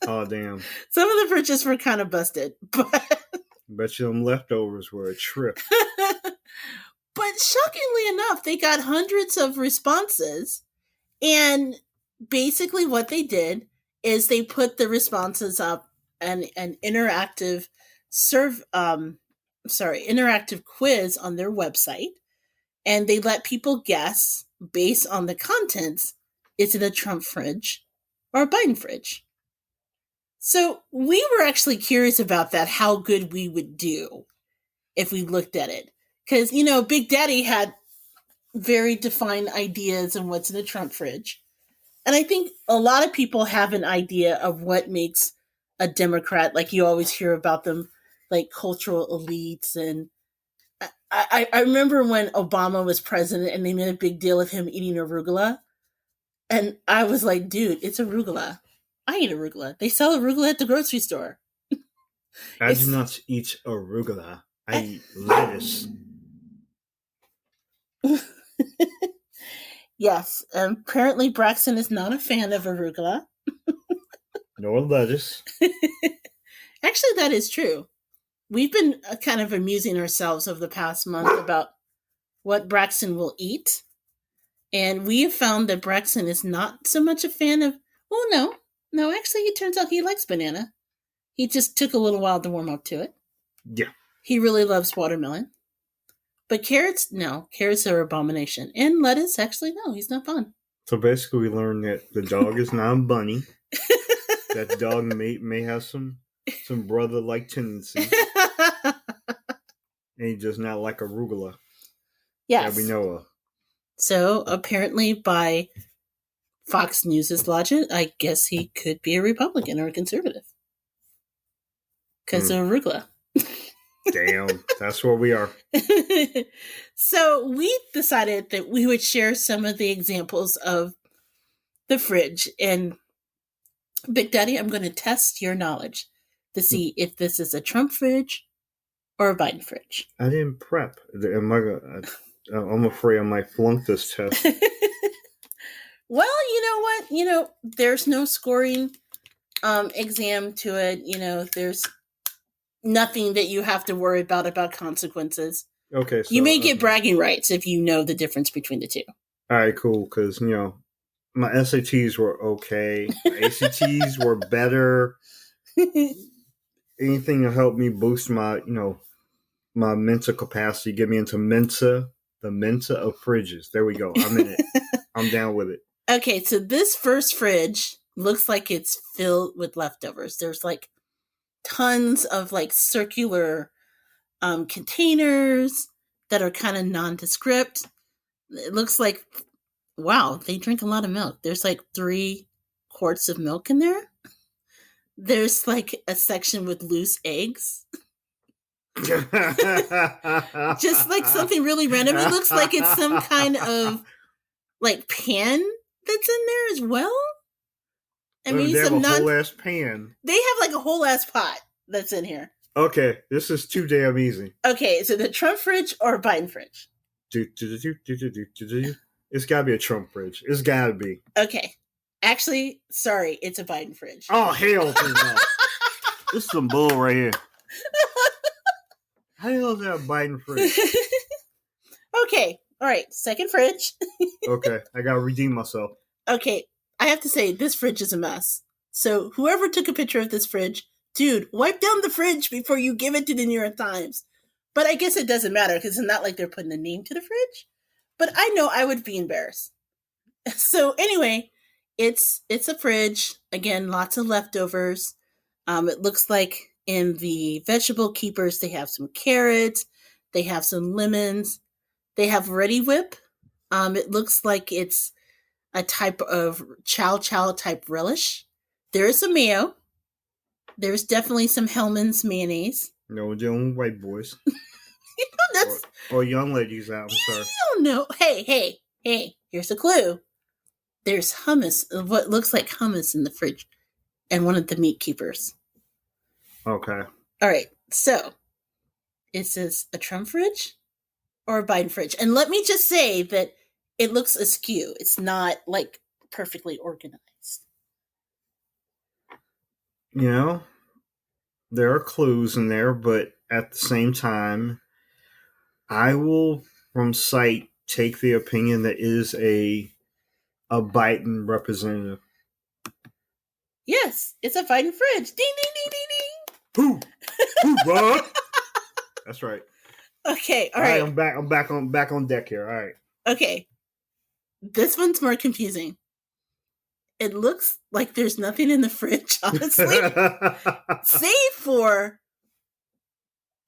Oh, damn.
Some of the fridges were kind of busted, but...
Bet you them leftovers were a trip.
But shockingly enough, they got hundreds of responses. And basically what they did is they put the responses up an interactive interactive quiz on their website. And they let people guess based on the contents, is it a Trump fridge or a Biden fridge? So we were actually curious about that, how good we would do if we looked at it. Because, you know, Big Daddy had very defined ideas on what's in the Trump fridge. And I think a lot of people have an idea of what makes a Democrat, like you always hear about them, like cultural elites. And I remember when Obama was president and they made a big deal of him eating arugula. And I was like, dude, it's arugula. I eat arugula. They sell arugula at the grocery store.
I do not eat arugula. I eat lettuce.
Yes, apparently Braxton is not a fan of arugula.
Nor lettuce.
Actually, that is true. We've been kind of amusing ourselves over the past month about what Braxton will eat. And we have found that Braxton is not so much a fan of... Well, no, actually, it turns out he likes banana. He just took a little while to warm up to it.
Yeah.
He really loves watermelon. But carrots, no. Carrots are abomination. And lettuce, actually, no. He's not fun.
So basically we learned that the dog is not a bunny. That the dog may have some brother-like tendencies. And he does not like arugula.
Yes.
That we know of.
So apparently by Fox News' logic, I guess he could be a Republican or a conservative. Because of arugula.
Damn, that's where we are.
So we decided that we would share some of the examples of the fridge. And Big Daddy, I'm going to test your knowledge to see if this is a Trump fridge or a Biden fridge.
I didn't prep. I'm afraid I might flunk this test.
Well, you know what? There's no scoring exam to it. There's nothing that you have to worry about consequences.
Okay. So,
you may get bragging rights if you know the difference between the two.
All right, cool. Because, My SATs were okay. My ACTs were better. Anything to help me boost my, my mental capacity, get me into Mensa, the Mensa of fridges. There we go. I'm in it. I'm down with it.
Okay, so this first fridge looks like it's filled with leftovers. There's like tons of like circular containers that are kind of nondescript. It looks like, wow, they drink a lot of milk. There's like 3 quarts of milk in there. There's like a section with loose eggs. Just like something really random. It looks like it's some kind of like pan that's in there as well. I mean,
they have a whole ass pan.
They have like a whole ass pot that's in here.
Okay, this is too damn easy.
Okay, is it the Trump fridge or a Biden fridge?
It's gotta be a Trump fridge. It's gotta be.
Okay. Actually, sorry, it's a Biden fridge.
Oh, hell no. This is some bull right here. How the hell is that a Biden fridge?
Okay, all right, second fridge.
Okay, I gotta redeem myself.
Okay, I have to say, this fridge is a mess. So whoever took a picture of this fridge, dude, wipe down the fridge before you give it to the New York Times. But I guess it doesn't matter because it's not like they're putting a name to the fridge. But I know I would be embarrassed. So anyway, it's a fridge. Again, lots of leftovers. It looks like in the vegetable keepers, they have some carrots. They have some lemons. They have Ready Whip. It looks like it's a type of chow chow type relish. There is some mayo. There's definitely some Hellman's mayonnaise.
No, young white boys.
That's
or young ladies out. I'm sorry.
You don't know. Hey. Here's a clue. There's hummus, what looks like hummus in the fridge, and one of the meat keepers.
Okay.
All right. So, is this a Trump fridge or a Biden fridge? And let me just say that it looks askew. It's not like perfectly organized.
There are clues in there, but at the same time, I will, from sight, take the opinion that it is a Biden representative.
Yes, it's a Biden fridge. Ding, ding, ding, ding,
ding. Who, Rob? That's right.
Okay, all right.
I'm back on deck here. All right.
Okay. This one's more confusing. It looks like there's nothing in the fridge, honestly, save for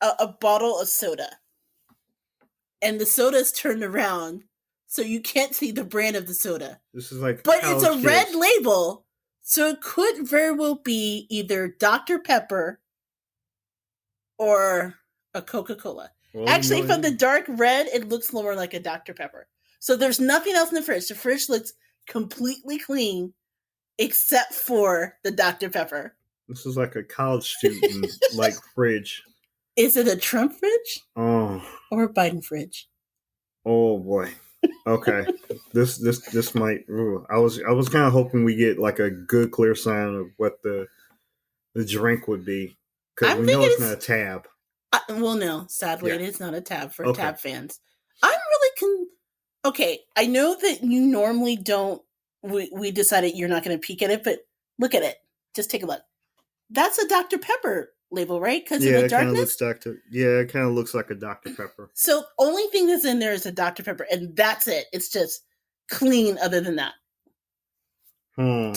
a bottle of soda. And the soda is turned around, so you can't see the brand of the soda.
This is like,
but it's a red label, so it could very well be either Dr. Pepper or a Coca-Cola. Well, actually, from the dark red, it looks more like a Dr. Pepper. So there's nothing else in the fridge. The fridge looks completely clean, except for the Dr. Pepper.
This is like a college student like fridge.
Is it a Trump fridge?
Oh.
Or a Biden fridge?
Oh boy. Okay. this might. Ooh, I was kind of hoping we get like a good clear sign of what the drink would be, because we know it's not a tab.
Well, no, sadly, it is not a tab for tab fans. I'm really okay. I know that you normally don't. We decided you're not going to peek at it, but look at it. Just take a look. That's a Dr. Pepper label, right? Because of the darkness.
It kind of looks like a Dr. Pepper.
So only thing that's in there is a Dr. Pepper, and that's it. It's just clean. Other than that,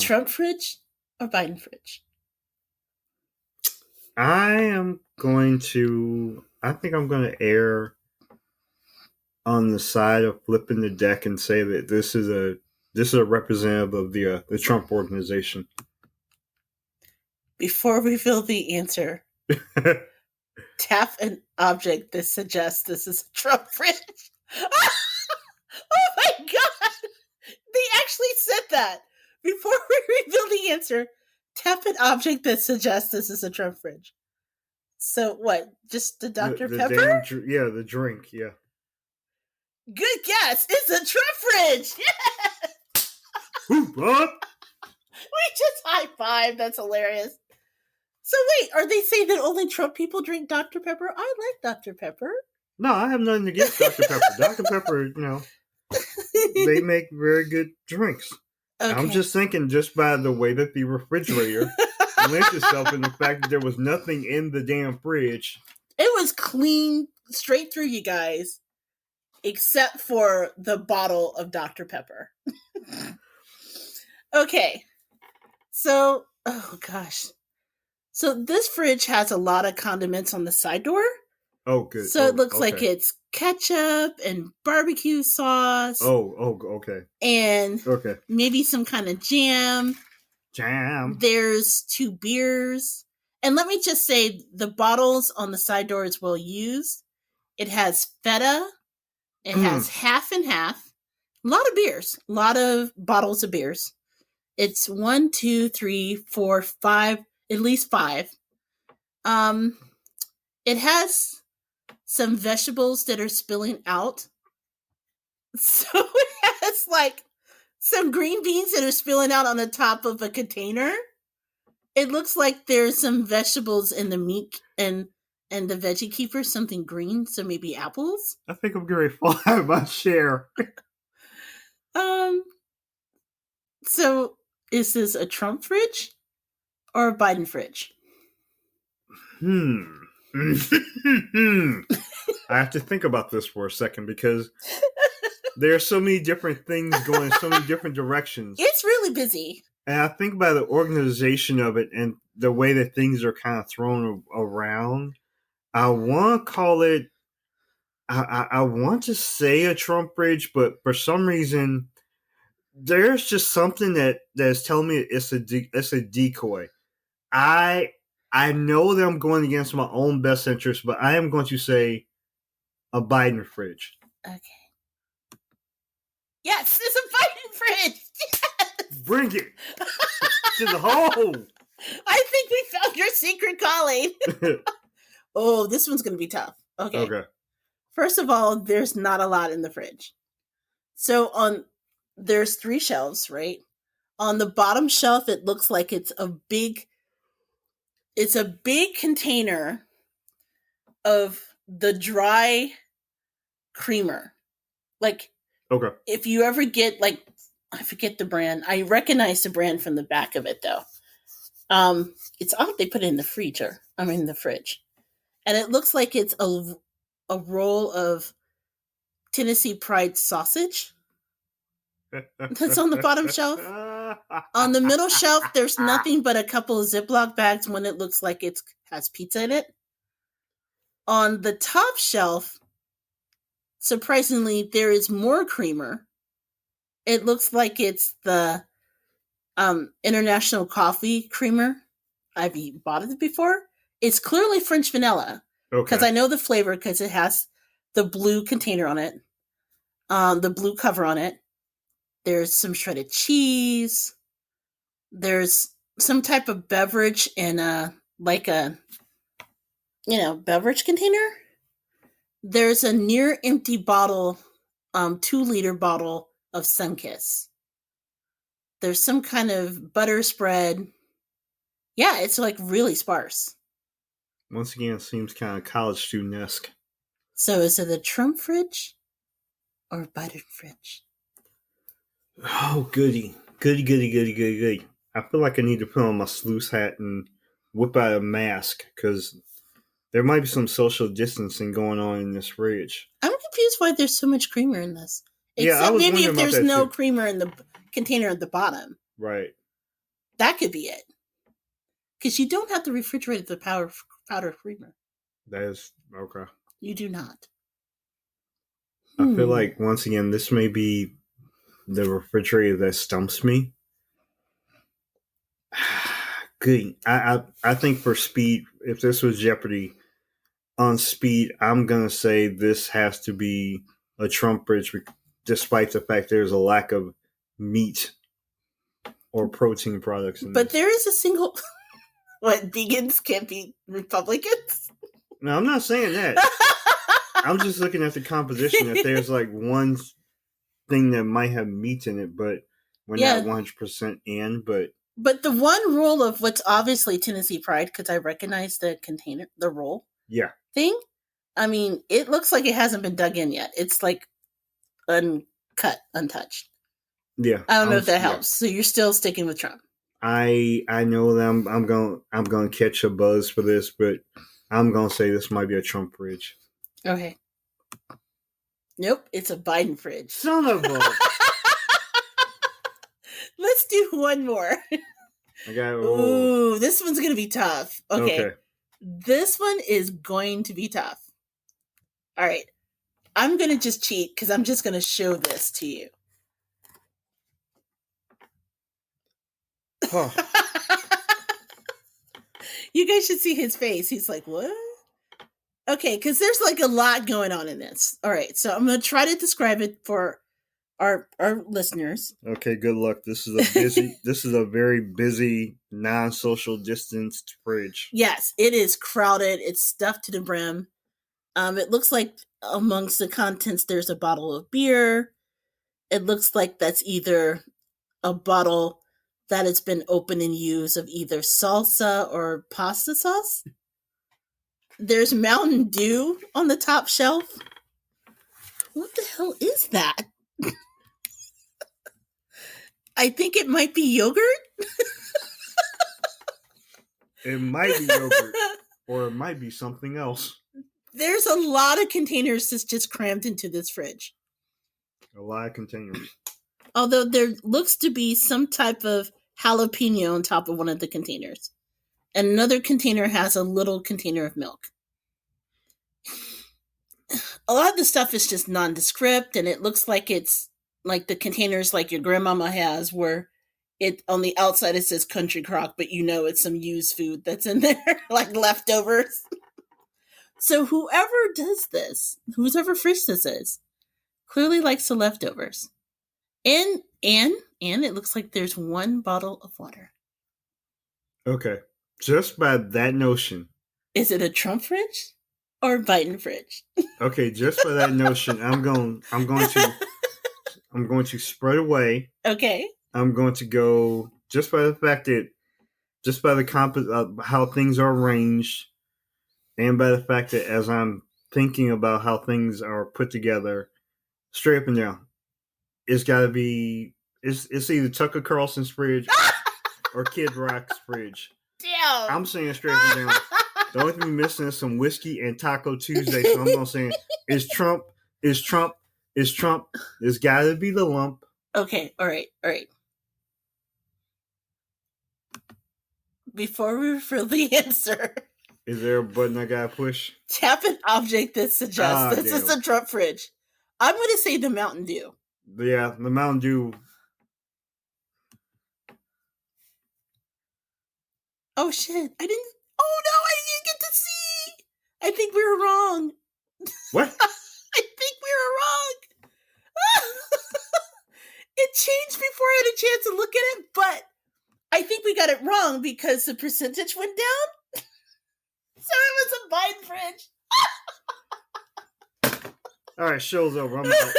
Trump fridge or Biden fridge?
I think I'm going to err on the side of flipping the deck and say that this is a representative of the Trump organization. Before we reveal the answer,
tap an object that suggests this is a Trump fridge. Oh my god! They actually said that. Before we reveal the answer, tap an object that suggests this is a Trump fridge. So what? Just the Dr. Pepper?
The drink, yeah.
Good guess. It's a Trump fridge. Yes.
What?
We just high-fived. That's hilarious. So wait, are they saying that only Trump people drink Dr. Pepper? I like Dr. Pepper.
No, I have nothing against Dr. Pepper. Dr. Pepper, they make very good drinks. I'm
Okay.
just thinking, just by the way that the refrigerator lent itself, and the fact that there was nothing in the damn fridge.
It was clean straight through, you guys, except for the bottle of Dr. Pepper. Okay. So, oh gosh. So this fridge has a lot of condiments on the side door.
Oh, good.
So it looks
okay.
like it's ketchup and barbecue sauce.
Okay.
And
Okay.
maybe some kind of jam.
Jam.
There's 2 beers. And let me just say, the bottles on the side door is well used. It has feta. It has half and half. A lot of beers. A lot of bottles of beers. It's 1, 2, 3, 4, 5, at least 5. It has some vegetables that are spilling out. So it has like some green beans that are spilling out on the top of a container. It looks like there's some vegetables in the meat and the veggie keeper, something green, so maybe apples.
I think I'm going to fall out of my chair.
So is this a Trump fridge or a Biden fridge?
I have to think about this for a second, because there are so many different things going in so many different directions.
It's really busy.
And I think about the organization of it and the way that things are kind of thrown around. I want to call it, I want to say a Trump fridge, but for some reason, there's just something that's telling me it's a decoy. I know that I'm going against my own best interest, but I am going to say a Biden fridge.
Okay. Yes, it's a Biden fridge. Yes.
Bring it to the hole.
I think we found your secret calling. Oh, this one's going to be tough. Okay. First of all, there's not a lot in the fridge. So there's 3 shelves, right? On the bottom shelf, it looks like it's a big container of the dry creamer. Like,
okay.
If you ever get, like, I forget the brand. I recognize the brand from the back of it, though. It's odd they put it in the freezer. I mean, the fridge. And it looks like it's a roll of Tennessee Pride sausage that's on the bottom shelf. On the middle shelf, there's nothing but a couple of Ziploc bags when it looks like it has pizza in it. On the top shelf, surprisingly, there is more creamer. It looks like it's the International Coffee creamer. I've bought it before. It's clearly French vanilla. Because I know the flavor, because it has the blue container on it. The blue cover on it. There's some shredded cheese. There's some type of beverage in beverage container. There's a near empty bottle, 2-liter bottle of Sunkist. There's some kind of butter spread. Yeah, it's like really sparse.
Once again, it seems kind of college student-esque.
So is it a Trump fridge or a Biden fridge?
Oh, goody. Goody. I feel like I need to put on my sleuth hat and whip out a mask, because there might be some social distancing going on in this fridge.
I'm confused why there's so much creamer in this.
Except
maybe if there's no creamer in the container at the bottom.
Right.
That could be it. Because you don't have to refrigerate the powder creamer.
That is okay.
You do not.
I feel like, once again, this may be the refrigerator that stumps me. Good. I think for speed, if this was Jeopardy, on speed, I'm going to say this has to be a Trump fridge, despite the fact there's a lack of meat or protein products in
But
this.
there is a single... What, vegans can't be Republicans?
No, I'm not saying that. I'm just looking at the composition. If there's like one thing that might have meat in it, but we're not 100% in. But
the one roll of what's obviously Tennessee Pride, because I recognize the container, the roll thing. I mean, it looks like it hasn't been dug in yet. It's like uncut, untouched.
Yeah,
I don't know if that helps. So you're still sticking with Trump.
I know that I'm gonna catch a buzz for this, but I'm gonna say this might be a Trump fridge.
Okay. Nope, it's a Biden fridge.
Son of a.
Let's do one more. Ooh, this one's gonna be tough. Okay. This one is going to be tough. All right. I'm gonna just cheat because I'm just gonna show this to you. Oh. You guys should see his face. He's like, what? Okay, because there's like a lot going on in this. All right, so I'm going to try to describe it for our listeners.
Okay, good luck. This is a very busy, non-social distanced fridge.
Yes, it is crowded. It's stuffed to the brim. It looks like amongst the contents there's a bottle of beer. It looks like that's either a bottle that has been opened and used of either salsa or pasta sauce. There's Mountain Dew on the top shelf. What the hell is that? I think it might be yogurt.
It might be yogurt, or it might be something else.
There's a lot of containers that's just crammed into this fridge.
A lot of containers.
Although there looks to be some type of jalapeno on top of one of the containers. And another container has a little container of milk. A lot of the stuff is just nondescript, and it looks like it's like the containers like your grandmama has, where it on the outside it says country crock, but you know it's some used food that's in there, like leftovers. So whoever does this, whoever fridge this is, clearly likes the leftovers. And it looks like there's one bottle of water.
Okay. Just by that notion.
Is it a Trump fridge or a Biden fridge?
Okay, just by that notion, I'm going to spread away.
Okay.
I'm going to go just by the fact that, just by the how things are arranged, and by the fact that as I'm thinking about how things are put together, straight up and down, it's got to be it's either Tucker Carlson's fridge or Kid Rock's fridge.
Damn.
I'm saying straight up and down. The only thing we're missing is some whiskey and Taco Tuesday. So I'm going to say, is Trump. There's got to be the lump.
Okay, all right. Before we reveal the answer,
is there a button I got to push?
Tap an object that suggests this is a Trump fridge. I'm going to say the Mountain Dew.
Yeah, the Mountain Dew.
Oh, shit. Oh, no, I didn't get to see. I think we were wrong.
What?
I think we were wrong. It changed before I had a chance to look at it, but I think we got it wrong because the percentage went down. So it was a Biden fridge.
All right, show's over. I'm out.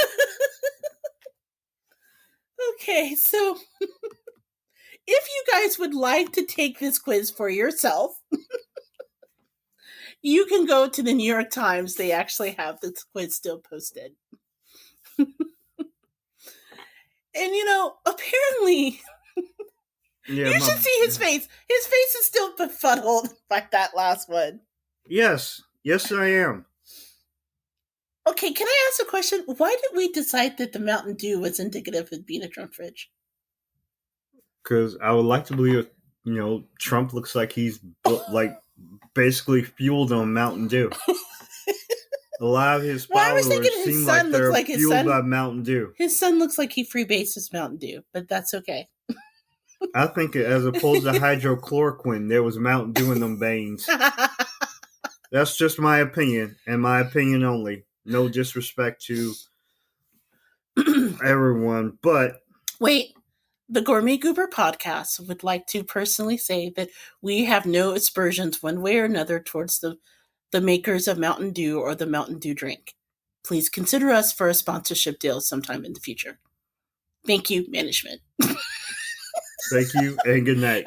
Okay, so if you guys would like to take this quiz for yourself, you can go to the New York Times. They actually have this quiz still posted. And, apparently, you should see his face. His face is still befuddled by that last one.
Yes, I am.
Okay, can I ask a question? Why did we decide that the Mountain Dew was indicative of being a Trump fridge?
Because I would like to believe, Trump looks like he's basically fueled on Mountain Dew. A lot of his followers seem like they're fueled by Mountain Dew.
His son looks like he freebases Mountain Dew, but that's okay.
I think as opposed to hydrochloroquine, there was Mountain Dew in them veins. That's just my opinion, and my opinion only. No disrespect to everyone, but...
Wait, the Gourmet Goober podcast would like to personally say that we have no aspersions one way or another towards the makers of Mountain Dew or the Mountain Dew drink. Please consider us for a sponsorship deal sometime in the future. Thank you, management.
Thank you, and good night.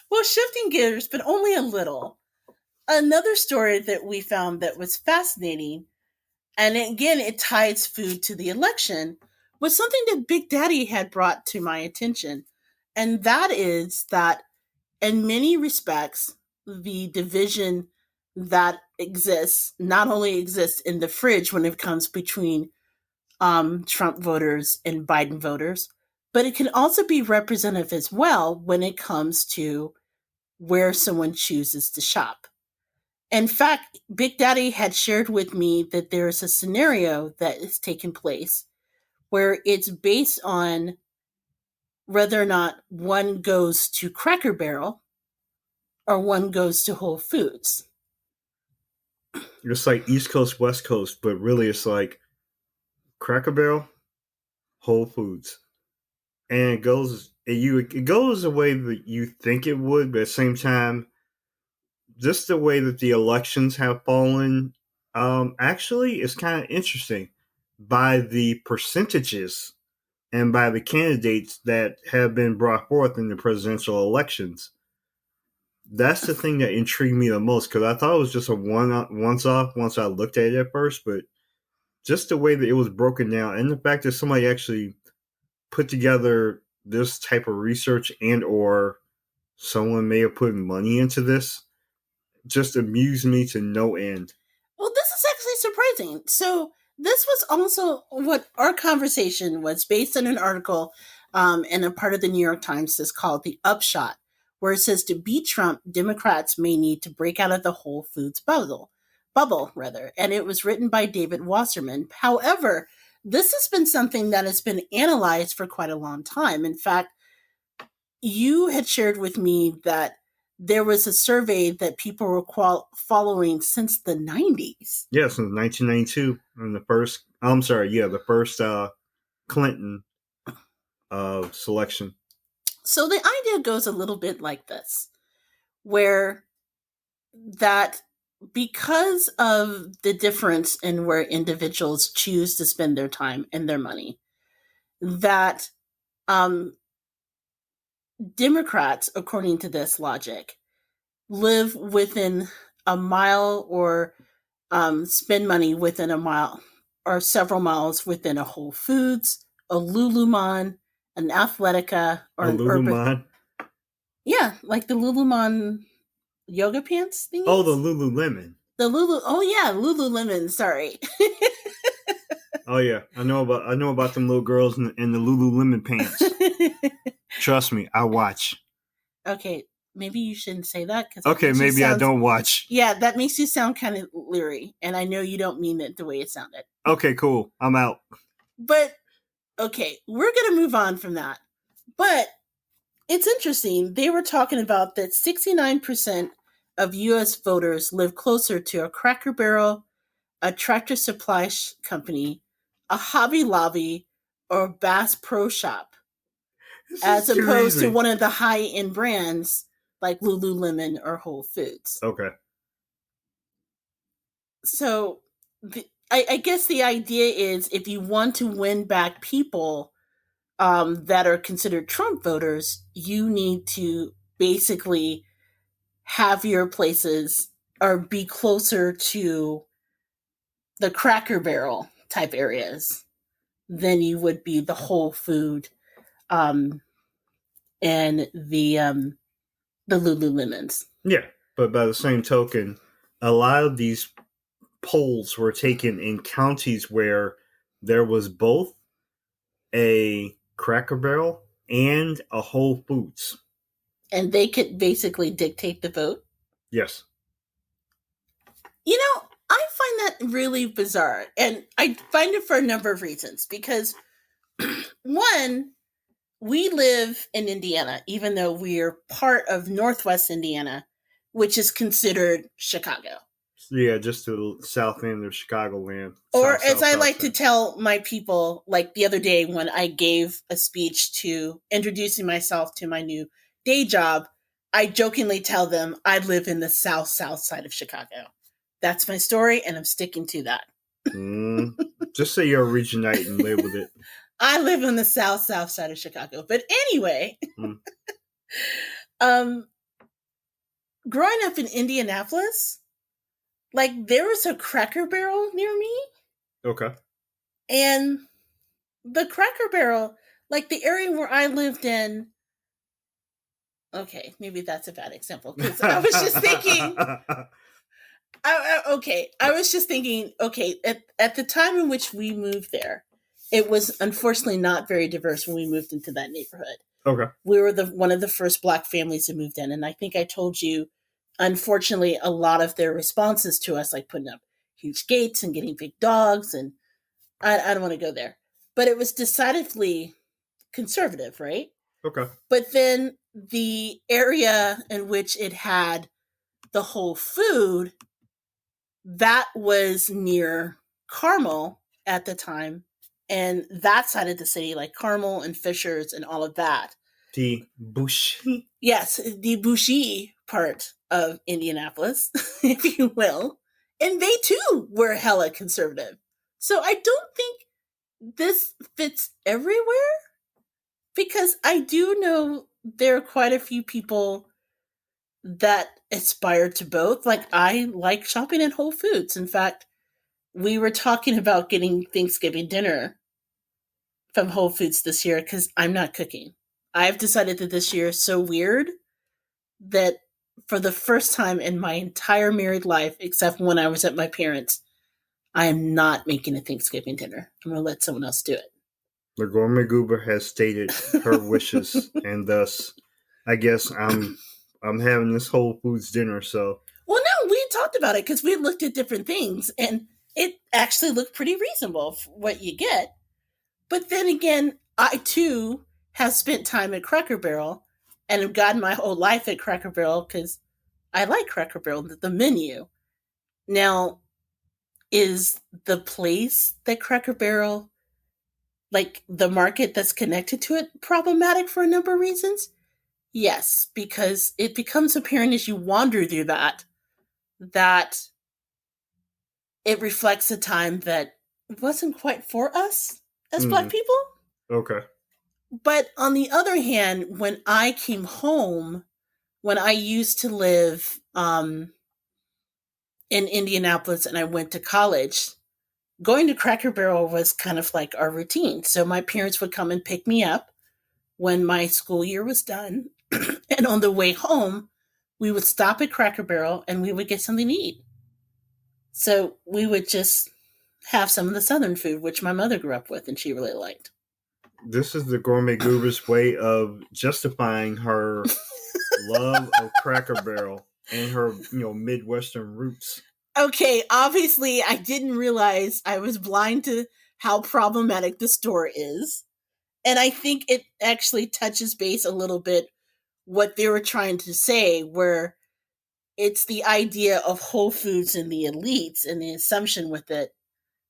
Well, shifting gears, but only a little. Another story that we found that was fascinating And again, it ties food to the election, was something that Big Daddy had brought to my attention. And that is that in many respects, the division that exists not only exists in the fridge when it comes between Trump voters and Biden voters, but it can also be representative as well when it comes to where someone chooses to shop. In fact, Big Daddy had shared with me that there's a scenario that is taking place where it's based on whether or not one goes to Cracker Barrel or one goes to Whole Foods.
It's like East Coast, West Coast, but really it's like Cracker Barrel, Whole Foods. And it goes the way that you think it would, but at the same time, just the way that the elections have fallen, actually is kind of interesting by the percentages and by the candidates that have been brought forth in the presidential elections. That's the thing that intrigued me the most, because I thought it was just a once off once I looked at it at first, but just the way that it was broken down and the fact that somebody actually put together this type of research and or someone may have put money into this just amused me to no end.
Well, this is actually surprising. So this was also what our conversation was based on an article in a part of the New York Times that's called The Upshot, where it says to beat Trump, Democrats may need to break out of the Whole Foods bubble, and it was written by David Wasserman. However, this has been something that has been analyzed for quite a long time. In fact, you had shared with me that there was a survey that people were following since the 90s.
Yeah, since 1992, and the first Clinton selection.
So the idea goes a little bit like this, where that because of the difference in where individuals choose to spend their time and their money, that Democrats, according to this logic, live within a mile or spend money within a mile or several miles within a Whole Foods, a Lululemon, an Athletica, or an Urban. Yeah, like the Lululemon yoga pants thingies.
Oh, the Lululemon.
Oh yeah, Lululemon. Sorry.
Oh yeah, I know about them little girls in the Lululemon pants. Trust me, I watch.
Okay, maybe you shouldn't say that.
Okay, maybe I don't watch.
Yeah, that makes you sound kind of leery, and I know you don't mean it the way it sounded.
Okay, cool. I'm out.
But, okay, we're going to move on from that. But it's interesting. They were talking about that 69% of U.S. voters live closer to a Cracker Barrel, a Tractor Supply company, a Hobby Lobby, or a Bass Pro Shop, as opposed to one of the high-end brands like Lululemon or Whole Foods.
Okay.
So I guess the idea is if you want to win back people that are considered Trump voters, you need to basically have your places or be closer to the Cracker Barrel type areas than you would be the Whole Food and the Lululemons.
Yeah, but by the same token, a lot of these polls were taken in counties where there was both a Cracker Barrel and a Whole Foods.
And they could basically dictate the vote?
Yes.
You know, I find that really bizarre. And I find it for a number of reasons. Because, one, we live in Indiana, even though we're part of Northwest Indiana, which is considered Chicago.
Yeah, just to the south end of Chicagoland.
Or as I like to tell my people, like the other day when I gave a speech to introducing myself to my new day job, I jokingly tell them I live in the south side of Chicago. That's my story, and I'm sticking to that.
Just say you're a regionite and live with it.
I live on the south side of Chicago. But anyway, growing up in Indianapolis, like there was a Cracker Barrel near me,
Okay.
And the Cracker Barrel, like the area where I lived in, okay, maybe that's a bad example because I was just thinking, I was just thinking, okay, at the time in which we moved there, it was unfortunately not very diverse when we moved into that neighborhood.
Okay.
We were the one of the first Black families that moved in, and I think I told you, unfortunately, a lot of their responses to us, like putting up huge gates and getting big dogs, and I don't want to go there, but it was decidedly conservative, right?
Okay.
But then the area in which it had the Whole Food, that was near Carmel at the time, and that side of the city, like Carmel and Fishers and all of that.
The bush.
Yes, the bougie part of Indianapolis, if you will. And they too were hella conservative. So I don't think this fits everywhere because I do know there are quite a few people that aspire to both. Like, I like shopping at Whole Foods. In fact, we were talking about getting Thanksgiving dinner from Whole Foods this year because I'm not cooking. I've decided that this year is so weird that for the first time in my entire married life, except when I was at my parents', I am not making a Thanksgiving dinner. I'm going to let someone else do it.
The gourmet goober has stated her wishes, and thus, I guess I'm having this Whole Foods dinner. So,
well, no, we talked about it because we looked at different things, and it actually looked pretty reasonable for what you get. But then again, I too have spent time at Cracker Barrel and have gotten my whole life at Cracker Barrel because I like Cracker Barrel, the menu. Now, is the place that Cracker Barrel, like the market that's connected to it, problematic for a number of reasons? Yes, because it becomes apparent as you wander through that it reflects a time that wasn't quite for us as Black people.
Okay.
But on the other hand, when I came home, when I used to live in Indianapolis and I went to college, going to Cracker Barrel was kind of like our routine. So my parents would come and pick me up when my school year was done. And on the way home, we would stop at Cracker Barrel and we would get something to eat. So we would just have some of the Southern food, which my mother grew up with and she really liked.
This is the gourmet goober's way of justifying her love of Cracker Barrel and her, Midwestern roots.
Okay, obviously I didn't realize I was blind to how problematic the store is. And I think it actually touches base a little bit what they were trying to say, where it's the idea of Whole Foods and the elites and the assumption with it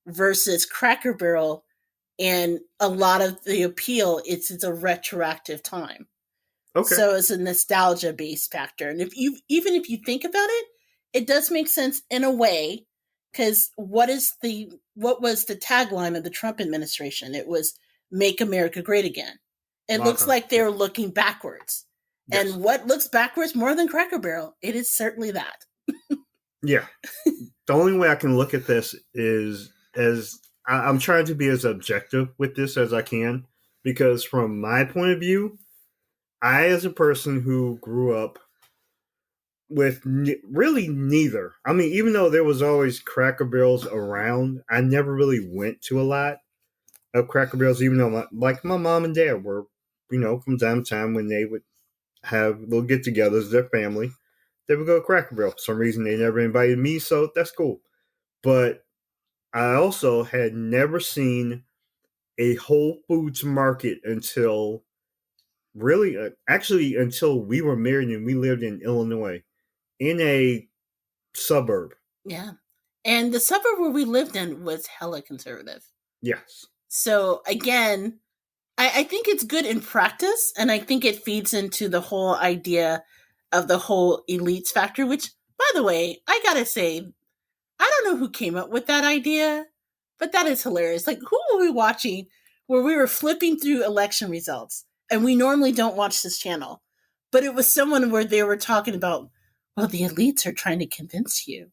versus Cracker Barrel, and a lot of the appeal, it's a retroactive time. Okay. So it's a nostalgia based factor. And even if you think about it, it does make sense in a way, because what was the tagline of the Trump administration? It was "Make America Great Again." It looks like they're looking backwards. Yes. And what looks backwards more than Cracker Barrel? It is certainly that.
Yeah. The only way I can look at this is as I'm trying to be as objective with this as I can, because from my point of view, I, as a person who grew up with really neither. I mean, even though there was always Cracker Barrels around, I never really went to a lot of Cracker Barrels, even though my mom and dad were, from time to time when they would have little get-togethers, their family, they would go to Cracker Barrel. For some reason, they never invited me, so that's cool. But I also had never seen a Whole Foods market until really, actually, until we were married and we lived in Illinois, in a suburb.
Yeah. And the suburb where we lived in was hella conservative.
Yes.
So again, I think it's good in practice, and I think it feeds into the whole idea of the whole elites factor, which, by the way, I gotta say, I don't know who came up with that idea, but that is hilarious. Like, who were we watching where we were flipping through election results? And we normally don't watch this channel, but it was someone where they were talking about, well, the elites are trying to convince you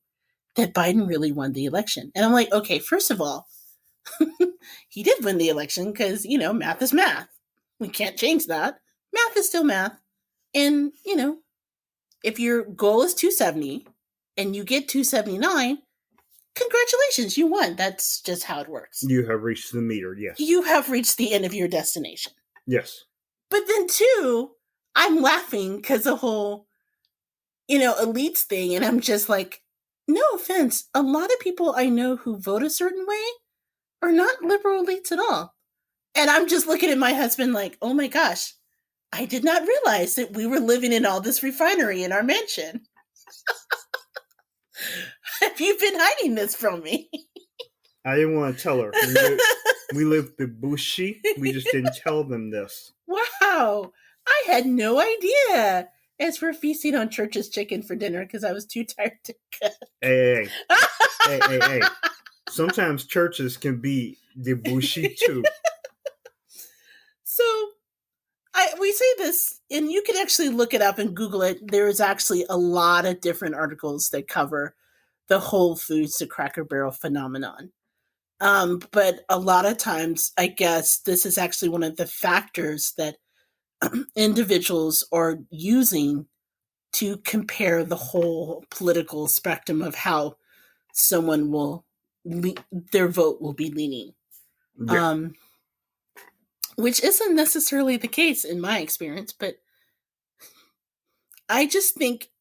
that Biden really won the election. And I'm like, okay, first of all, He did win the election because, math is math. We can't change that. Math is still math. And, if your goal is 270 and you get 279, congratulations, you won. That's just how it works.
You have reached the meter, yes.
You have reached the end of your destination.
Yes.
But then, too, I'm laughing because the whole, elites thing, and I'm just like, no offense, a lot of people I know who vote a certain way are not liberal elites at all. And I'm just looking at my husband like, oh my gosh, I did not realize that we were living in all this refinery in our mansion. Have you been hiding this from me?
I didn't want to tell her. We lived the bushi. We just didn't tell them this.
Wow. I had no idea. As we're feasting on Church's chicken for dinner because I was too tired to cook.
Hey. Hey. Sometimes churches can be the bushi too.
So, we say this, and you can actually look it up and Google it. There is actually a lot of different articles that cover the Whole Foods to Cracker Barrel phenomenon. But a lot of times, I guess this is actually one of the factors that individuals are using to compare the whole political spectrum of how someone their vote will be leaning.
Yeah.
Which isn't necessarily the case in my experience, but I just think,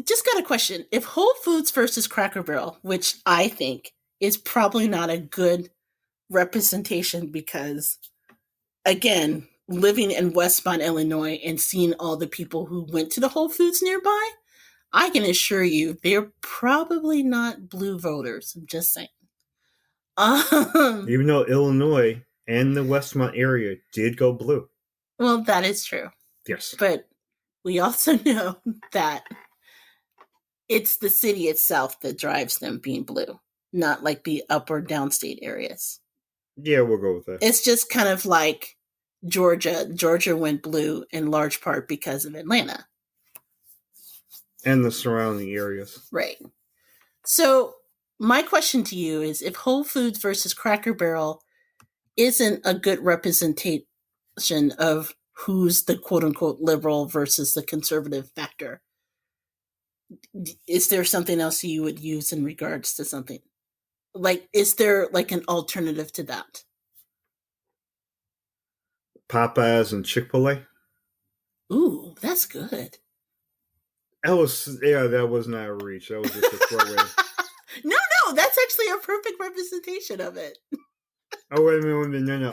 just got a question. If Whole Foods versus Cracker Barrel, which I think is probably not a good representation because, again, living in Westmont, Illinois, and seeing all the people who went to the Whole Foods nearby, I can assure you they're probably not blue voters. I'm just saying.
Even though Illinois and the Westmont area did go blue.
Well, that is true.
Yes.
But we also know that it's the city itself that drives them being blue, not like the up or downstate areas.
Yeah, we'll go with that.
It's just kind of like Georgia. Georgia went blue in large part because of Atlanta.
And the surrounding areas.
Right. So my question to you is, if Whole Foods versus Cracker Barrel isn't a good representation of who's the quote-unquote liberal versus the conservative factor, is there something else you would use in regards to something? Like, is there like an alternative to that?
Popeyes and Chick-fil-A.
Ooh, that's good.
That was not a reach. That was just a throwaway.
No, that's actually a perfect representation of it.
Oh, wait a minute. No.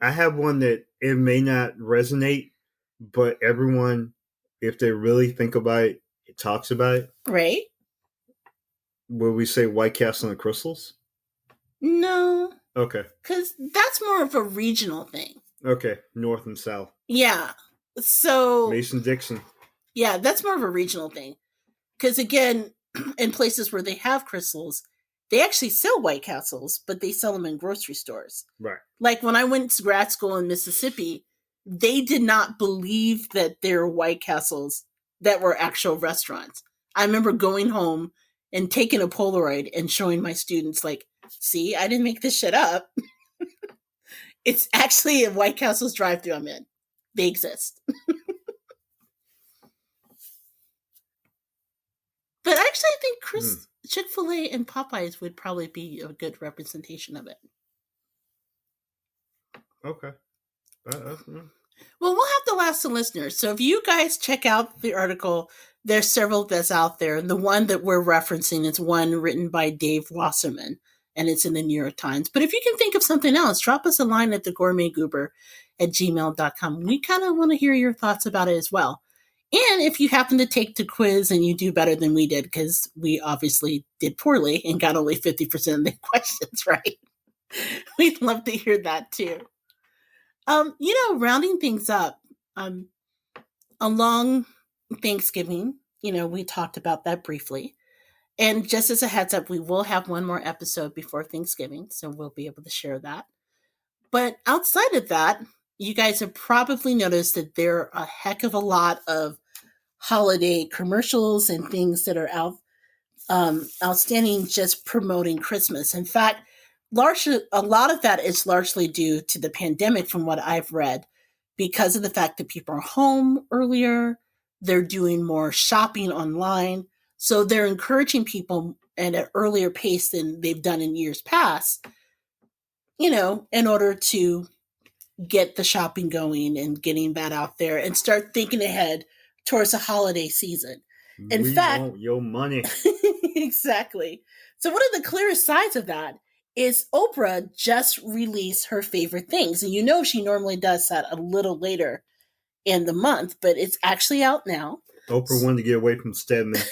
I have one that it may not resonate, but everyone, if they really think about it, it talks about it.
Right?
Would we say White Castle and Crystals?
No.
Okay.
Because that's more of a regional thing.
Okay. North and South.
Yeah. So
Mason-Dixon.
Yeah, that's more of a regional thing. Because again, in places where they have crystals, they actually sell White Castles, but they sell them in grocery stores.
Right.
Like when I went to grad school in Mississippi, they did not believe that there were White Castles that were actual restaurants. I remember going home and taking a Polaroid and showing my students, like, see, I didn't make this shit up. It's actually a White Castle's drive-thru I'm in. They exist. But actually, I think Chick-fil-A and Popeyes would probably be a good representation of it.
Okay.
Well, we'll have to ask the listeners. So if you guys check out the article, there's several that's out there. And the one that we're referencing is one written by Dave Wasserman, and it's in the New York Times. But if you can think of something else, drop us a line at thegourmetgoober@gmail.com. We kind of want to hear your thoughts about it as well. And if you happen to take the quiz and you do better than we did, because we obviously did poorly and got only 50% of the questions right, we'd love to hear that too. Rounding things up, along Thanksgiving, we talked about that briefly. And just as a heads up, we will have one more episode before Thanksgiving, so we'll be able to share that. But outside of that, you guys have probably noticed that there are a heck of a lot of holiday commercials and things that are out outstanding just promoting Christmas. In fact, a lot of that is largely due to the pandemic, from what I've read, because of the fact that people are home earlier, they're doing more shopping online, so they're encouraging people at an earlier pace than they've done in years past. In order to get the shopping going and getting that out there and start thinking ahead towards the holiday season. In
We
fact,
want your money.
exactly. So one of the clearest signs of that is Oprah just released her favorite things. And she normally does that a little later in the month, but it's actually out now.
Oprah wanted to get away from Stedman.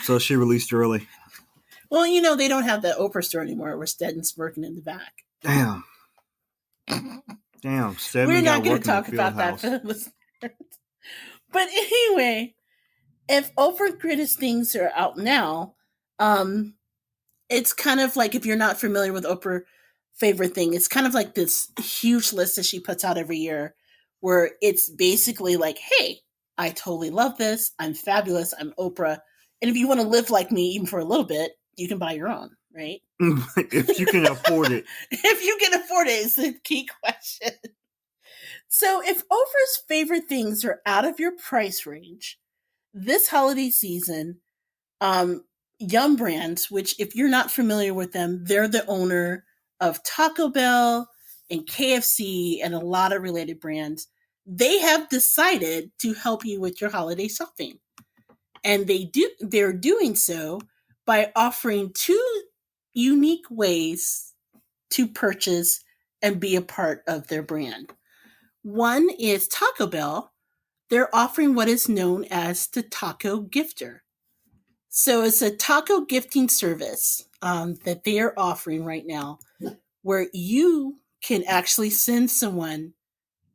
So she released early.
Well, they don't have the Oprah store anymore where Stedman's working in the back.
Damn. Stedman.
We're not going to talk about that for the listeners. But anyway, if Oprah greatest things are out now, it's kind of like, if you're not familiar with Oprah favorite thing, it's kind of like this huge list that she puts out every year, where it's basically like, hey, I totally love this. I'm fabulous. I'm Oprah. And if you want to live like me, even for a little bit, you can buy your own, right?
If you can afford it.
If you can afford it is the key question. So if Oprah's favorite things are out of your price range this holiday season, Yum Brands, which if you're not familiar with them, they're the owner of Taco Bell and KFC and a lot of related brands. They have decided to help you with your holiday shopping. And they're doing so by offering 2 unique ways to purchase and be a part of their brand. One is Taco Bell. They're offering what is known as the Taco Gifter. So it's a taco gifting service that they are offering right now, where you can actually send someone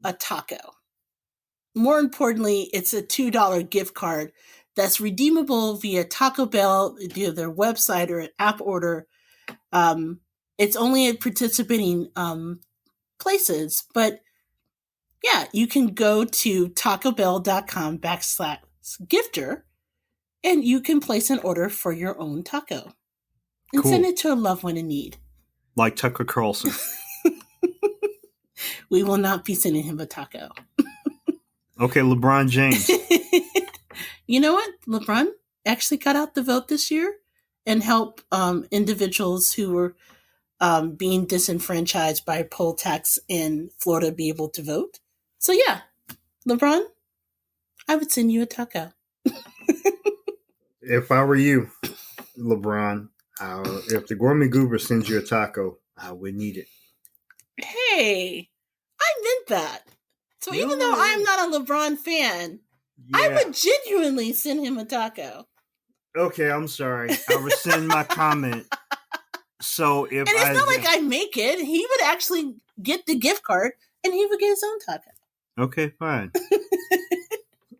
a taco. More importantly, it's a $2 gift card that's redeemable via Taco Bell, via their website or an app order. It's only at participating places, but yeah, you can go to tacobell.com/gifter and you can place an order for your own taco and send it to a loved one in need.
Like Tucker Carlson.
We will not be sending him a taco.
Okay, LeBron James.
You know what? LeBron actually got out the vote this year and helped individuals who were being disenfranchised by poll tax in Florida be able to vote. So yeah, LeBron, I would send you a taco.
If I were you, LeBron, if the gourmet goober sends you a taco, I would need it.
Hey, I meant that. So even though I'm not a LeBron fan, I would genuinely send him a taco.
Okay, I'm sorry. I rescind my comment. So if
and it's not like I make it. He would actually get the gift card and he would get his own taco.
Okay, fine.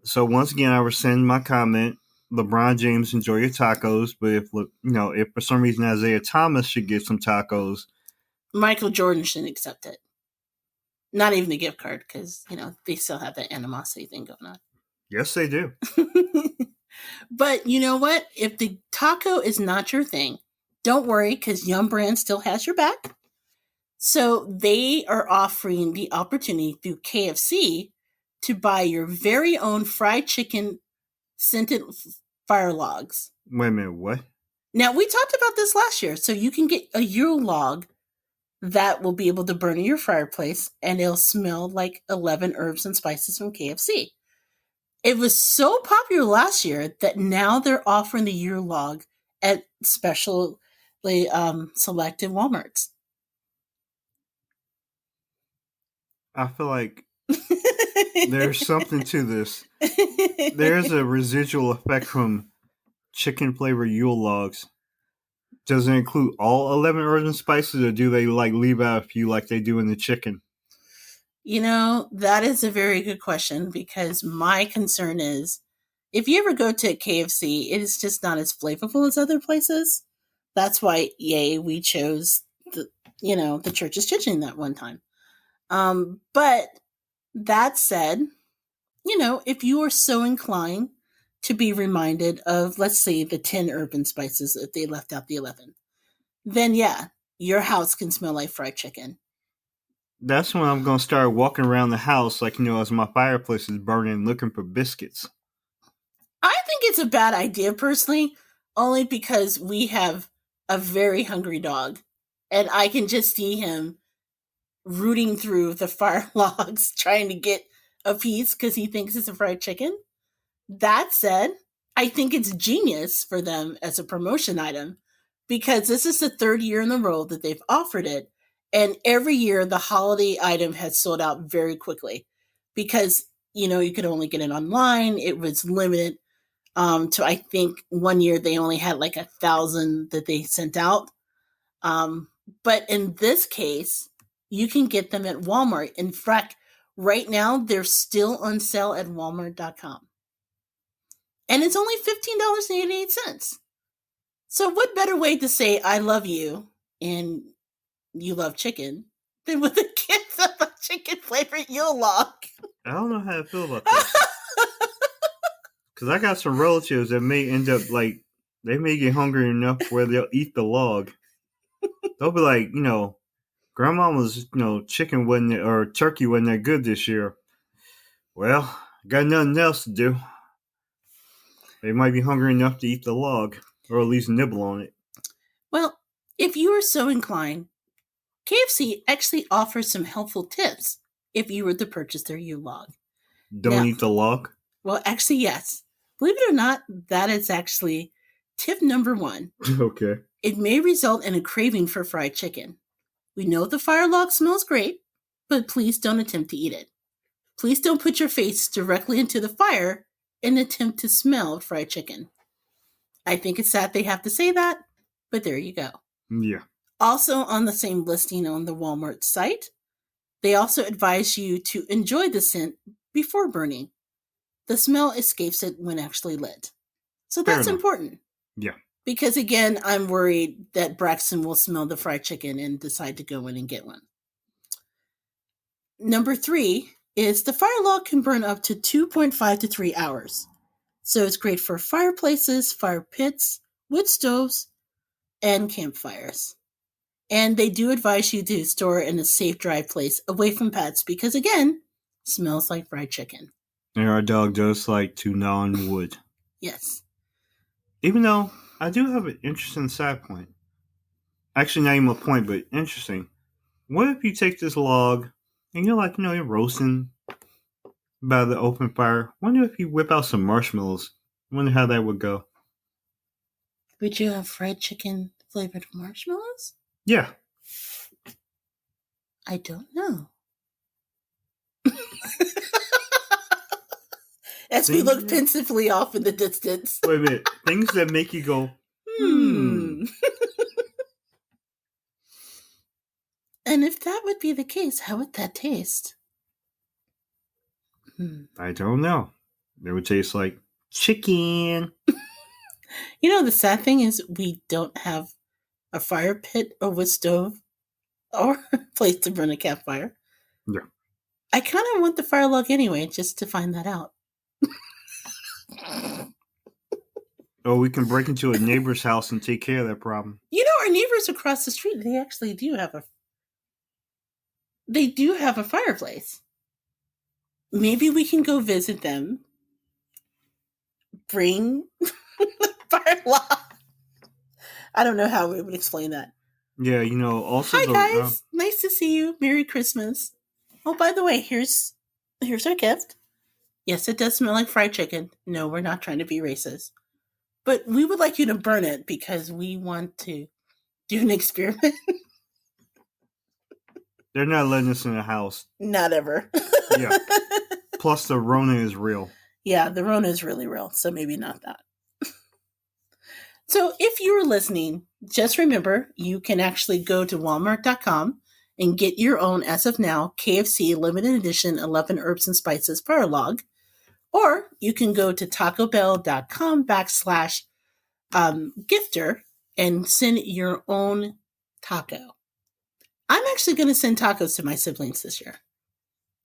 So once again, I rescind my comment. LeBron James, enjoy your tacos, but if for some reason Isaiah Thomas should get some tacos,
Michael Jordan shouldn't accept it. Not even a gift card, because they still have that animosity thing going on.
Yes, they do.
But you know what? If the taco is not your thing, don't worry, because Yum Brand still has your back. So they are offering the opportunity through KFC to buy your very own fried chicken scented fire logs.
Wait a minute, what?
Now, we talked about this last year. So you can get a Euro log that will be able to burn in your fireplace, and it'll smell like 11 herbs and spices from KFC. It was so popular last year that now they're offering the Euro log at specially selected Walmarts.
I feel like there's something to this. There's a residual effect from chicken flavor Yule logs. Does it include all 11 herbs and spices, or do they leave out a few like they do in the chicken?
That is a very good question, because my concern is, if you ever go to a KFC, it is just not as flavorful as other places. That's why, we chose the Church's Kitchen that one time. But that said, if you are so inclined to be reminded of, let's say, the 10 urban spices if they left out the 11, then yeah, your house can smell like fried chicken.
That's when I'm gonna start walking around the house, like, as my fireplace is burning, looking for biscuits.
I think it's a bad idea personally, only because we have a very hungry dog, and I can just see him rooting through the fire logs trying to get a piece because he thinks it's a fried chicken. That said, I think it's genius for them as a promotion item because this is the third year in a row that they've offered it. And every year the holiday item has sold out very quickly because, you could only get it online. It was limited to, I think one year they only had like 1,000 that they sent out. But in this case, you can get them at Walmart. In fact, right now they're still on sale at walmart.com. And it's only $15.88. So what better way to say I love you and you love chicken than with a gift of a chicken flavored Yule log?
I don't know how to feel about that. Because I got some relatives that may end up they may get hungry enough where they'll eat the log. They'll be like, grandmama's, chicken or turkey wasn't that good this year. Well, got nothing else to do. They might be hungry enough to eat the log, or at least nibble on it.
Well, if you are so inclined, KFC actually offers some helpful tips if you were to purchase their Yule log.
Don't eat the log?
Well, actually, yes. Believe it or not, that is actually tip number 1.
Okay.
It may result in a craving for fried chicken. We know the fire log smells great, but please don't attempt to eat it. Please don't put your face directly into the fire and attempt to smell fried chicken. I think it's sad they have to say that, but there you go.
Yeah.
Also on the same listing on the Walmart site, they also advise you to enjoy the scent before burning. The smell escapes it when actually lit. So that's important.
Yeah.
Because again, I'm worried that Braxton will smell the fried chicken and decide to go in and get one. Number 3 is the fire log can burn up to 2.5 to 3 hours. So it's great for fireplaces, fire pits, wood stoves, and campfires. And they do advise you to store it in a safe, dry place away from pets because, again, smells like fried chicken.
And our dog does like to gnaw on wood.
Yes.
Even though I do have an interesting side point. Actually, not even a point, but interesting. What if you take this log and you're roasting by the open fire? Wonder if you whip out some marshmallows. Wonder how that would go.
Would you have fried chicken flavored marshmallows?
Yeah.
I don't know. As we look pensively off in the distance.
Wait a minute. Things that make you go,
And if that would be the case, how would that taste?
I don't know. It would taste like chicken.
The sad thing is we don't have a fire pit or wood stove or a place to burn a campfire.
Yeah.
I kind of want the fire log anyway, just to find that out.
Oh, we can break into a neighbor's house and take care of that problem.
Our neighbors across the street, they actually do have a fireplace. Maybe we can go visit them. Bring fire log. I don't know how we would explain that.
Yeah, also.
Hi guys, nice to see you. Merry Christmas. Oh, by the way, here's our gift. Yes, it does smell like fried chicken. No, we're not trying to be racist. But we would like you to burn it because we want to do an experiment.
They're not letting us in the house.
Not ever.
Yeah. Plus, the Rona is real.
Yeah, the Rona is really real, so maybe not that. So if you were listening, just remember you can actually go to walmart.com and get your own, as of now, KFC limited edition 11 herbs and spices fire log. Or you can go to tacobell.com/gifter and send your own taco. I'm actually going to send tacos to my siblings this year.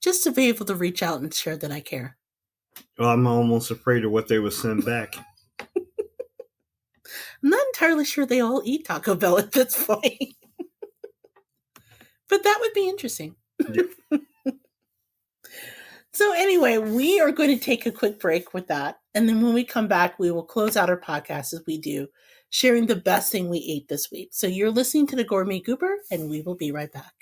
Just to be able to reach out and share that I care.
Well, I'm almost afraid of what they would send back.
I'm not entirely sure they all eat Taco Bell at this point. But that would be interesting.
Yeah.
So, anyway, we are going to take a quick break with that. And then when we come back, we will close out our podcast as we do, sharing the best thing we ate this week. So, you're listening to the Gourmet Goober, and we will be right back.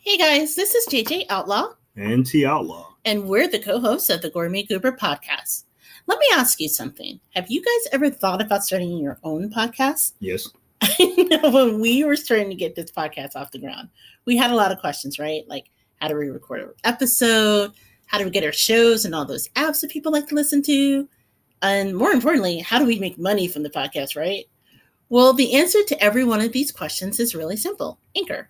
Hey guys, this is JJ Outlaw.
And T Outlaw.
And we're the co-hosts of the Gourmet Goober podcast. Let me ask you something. Have you guys ever thought about starting your own podcast?
Yes.
I know when we were starting to get this podcast off the ground, we had a lot of questions, right? Like, how do we record an episode? How do we get our shows and all those apps that people like to listen to? And more importantly, how do we make money from the podcast, right? Well, the answer to every one of these questions is really simple. Anchor.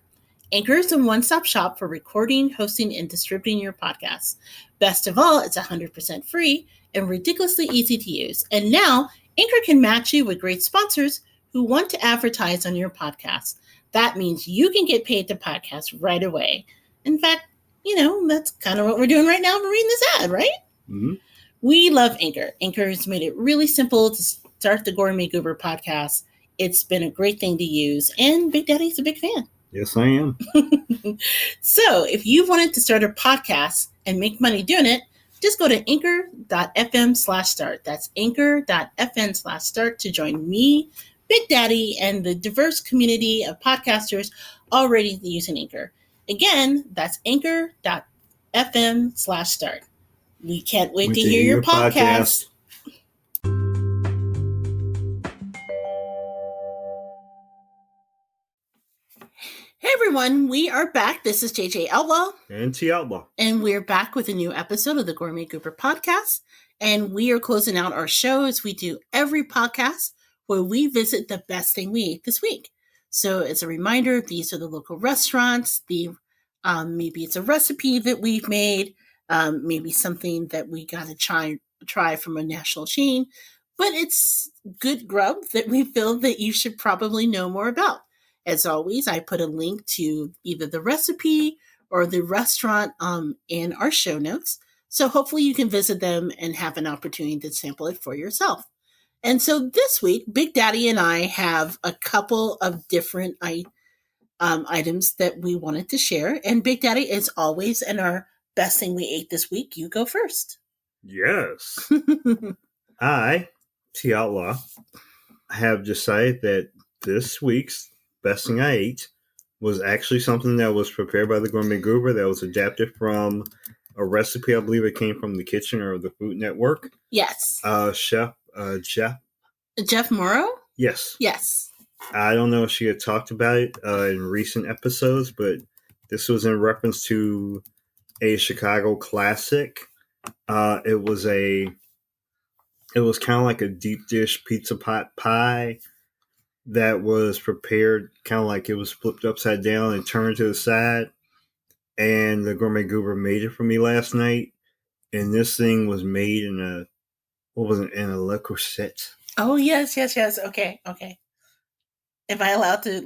Anchor is a one-stop shop for recording, hosting, and distributing your podcasts. Best of all, it's 100% free and ridiculously easy to use. And now, Anchor can match you with great sponsors who want to advertise on your podcast. That means you can get paid to podcast right away. In fact, that's kind of what we're doing right now. We're reading this ad, right?
Mm-hmm.
We love Anchor. Anchor has made it really simple to start the Gourmet Goober podcast. It's been a great thing to use, and Big Daddy's a big fan.
Yes, I am.
So if you wanted to start a podcast and make money doing it, just go to anchor.fm/start. That's anchor.fm/start to join me, Big Daddy, and the diverse community of podcasters already using Anchor. Again, that's anchor.fm/start. We can't wait to hear your podcast. Hey everyone, we are back. This is JJ Outlaw.
And T Outlaw.
And we're back with a new episode of the Gourmet Goober podcast. And we are closing out our show as we do every podcast where we visit the best thing we ate this week. So as a reminder, these are the local restaurants. Maybe it's a recipe that we've made. Maybe something that we got to try from a national chain. But it's good grub that we feel that you should probably know more about. As always, I put a link to either the recipe or the restaurant in our show notes. So hopefully you can visit them and have an opportunity to sample it for yourself. And so this week, Big Daddy and I have a couple of different items that we wanted to share. And Big Daddy, as always, in our best thing we ate this week, you go first.
Yes. I, T Outlaw, have decided that this week's best thing I ate was actually something that was prepared by the Gourmet Goober that was adapted from a recipe. I believe it came from the kitchen or the Food Network.
Yes.
Chef
Jeff Morrow?
Yes.
Yes.
I don't know if she had talked about it in recent episodes, but this was in reference to a Chicago classic. It was kind of like a deep dish pizza pot pie that was prepared kind of like it was flipped upside down and turned to the side. And the Gourmet Goober made it for me last night. And this thing was made in a Le Creuset.
Oh, yes. Okay. Am I allowed to,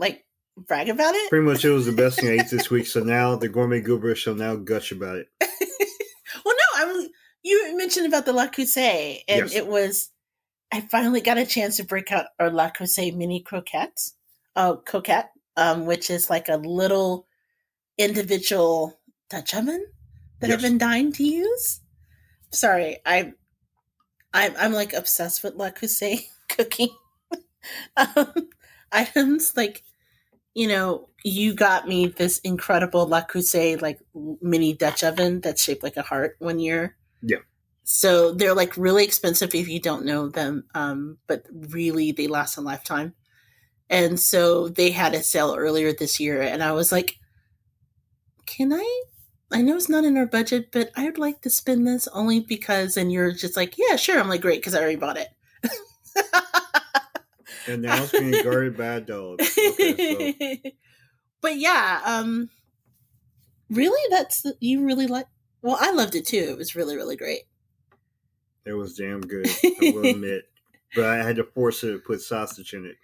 brag about it?
Pretty much it was the best thing I ate this week. So now the Gourmet Goober shall now gush about it.
Well, no, you mentioned about the Le Creuset, and
yes.
It was... I finally got a chance to break out our Le Creuset mini croquettes, which is like a little individual Dutch oven that I've been dying to use. Sorry, I'm like obsessed with Le Creuset cooking items. You got me this incredible Le Creuset mini Dutch oven that's shaped like a heart one year.
Yeah.
So they're really expensive if you don't know them, but really they last a lifetime. And so they had a sale earlier this year, and I was like, can I know it's not in our budget, but I'd like to spend this only because, and you're just like, yeah, sure. I'm like, great, because I already bought it.
And now it's being guarded by a dog. Okay, so.
But yeah, really, you really like, well, I loved it too. It was really, really great.
It was damn good, I will admit. But I had to force her to put sausage in it.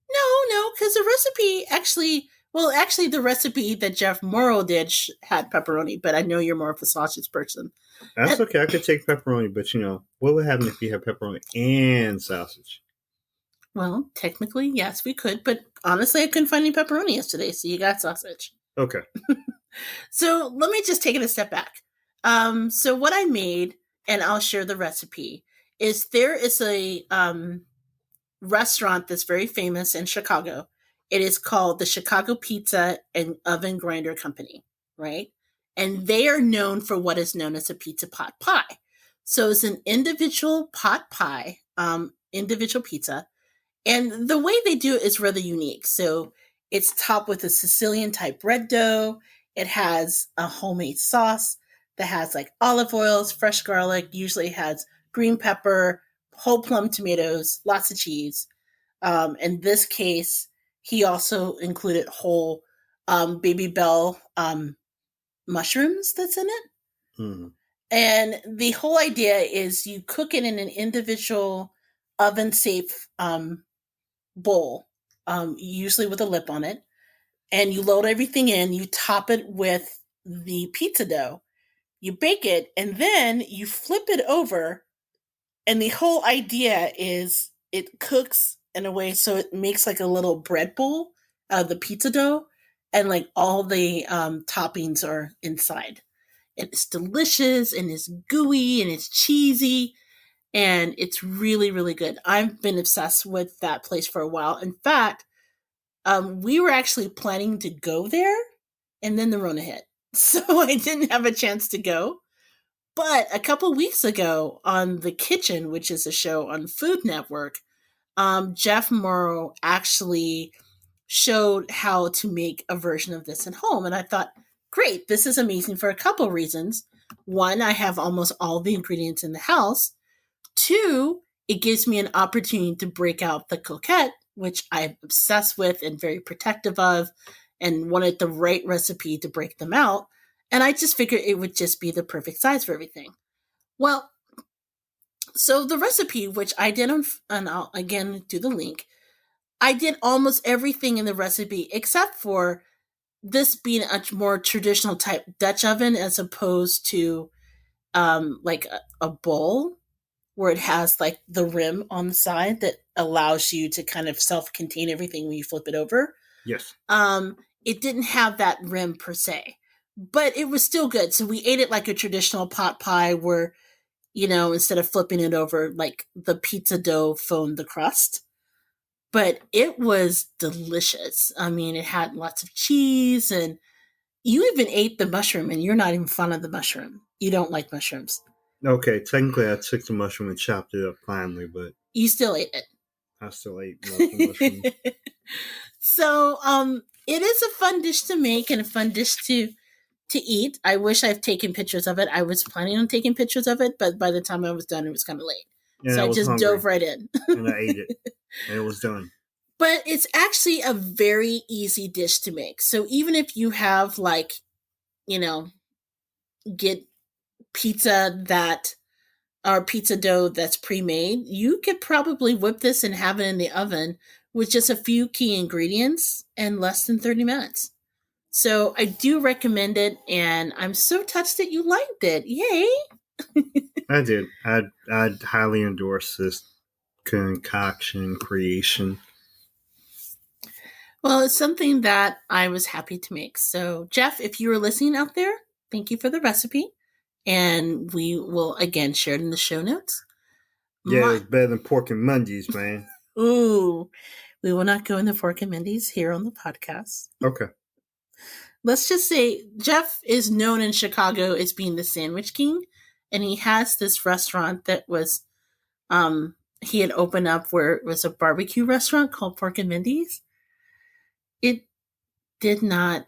No, because the recipe actually Well, actually, the recipe that Jeff Morrow did had pepperoni, but I know you're more of a sausage person.
That's
And,
okay. I could take pepperoni, but what would happen if you have pepperoni and sausage?
well, technically, yes, we could, but honestly, I couldn't find any pepperoni yesterday, so you got sausage.
Okay.
So let me just take it a step back. So what I made, and I'll share the recipe, is there is a restaurant that's very famous in Chicago. It is called the Chicago Pizza and Oven Grinder Company, right? And they are known for what is known as a pizza pot pie. So it's an individual pot pie, individual pizza. And the way they do it is rather unique. So it's topped with a Sicilian type bread dough. It has a homemade sauce that has like olive oils, fresh garlic, usually has green pepper, whole plum tomatoes, lots of cheese. In this case, he also included whole baby bell mushrooms that's in it.
Mm.
And the whole idea is you cook it in an individual oven safe bowl, usually with a lip on it, and you load everything in. You top it with the pizza dough. You bake it, and then you flip it over. And the whole idea is it cooks in a way so it makes like a little bread bowl out of the pizza dough, and like all the toppings are inside. And it's delicious, and it's gooey, and it's cheesy, and it's really, really good. I've been obsessed with that place for a while. In fact, we were actually planning to go there, and then the Rona hit. So I didn't have a chance to go. But a couple weeks ago on The Kitchen, which is a show on Food Network, Jeff Morrow actually showed how to make a version of this at home. And I thought, great, this is amazing for a couple reasons. One, I have almost all the ingredients in the house. Two, it gives me an opportunity to break out the coquette, which I'm obsessed with and very protective of, and wanted the right recipe to break them out. And I just figured it would just be the perfect size for everything. Well, so the recipe, which I did on, and I'll again do the link, I did almost everything in the recipe except for this being a more traditional type Dutch oven as opposed to like a bowl where it has like the rim on the side that allows you to kind of self-contain everything when you flip it over.
Yes.
It didn't have that rim per se, but it was still good. So we ate it like a traditional pot pie where, instead of flipping it over, like the pizza dough foamed the crust. But it was delicious. I mean, it had lots of cheese, and you even ate the mushroom, and you're not even fond of the mushroom. You don't like mushrooms.
Okay, technically I took the mushroom and chopped it up finely, but
You still ate it.
I still ate the mushroom.
So, it is a fun dish to make and a fun dish to eat. I wish I've taken pictures of it. I was planning on taking pictures of it, but by the time I was done, it was kind of late.
And
so I
was
just
hungry,
dove right in.
and I ate it, and it was done.
But it's actually a very easy dish to make. So even if you have like, get pizza or pizza dough that's pre-made, you could probably whip this and have it in the oven with just a few key ingredients in less than 30 minutes. So I do recommend it, and I'm so touched that you liked it. Yay!
I did. I'd highly endorse this concoction creation.
Well, it's something that I was happy to make. So, Jeff, if you were listening out there, thank you for the recipe. And we will, again, share it in the show notes.
Yeah, it's better than pork and Mondays, man.
Ooh, we will not go into pork and Mondays here on the podcast.
Okay.
Let's just say Jeff is known in Chicago as being the Sandwich King. And he has this restaurant that was, he had opened up where it was a barbecue restaurant called Pork and Mindy's. It did not,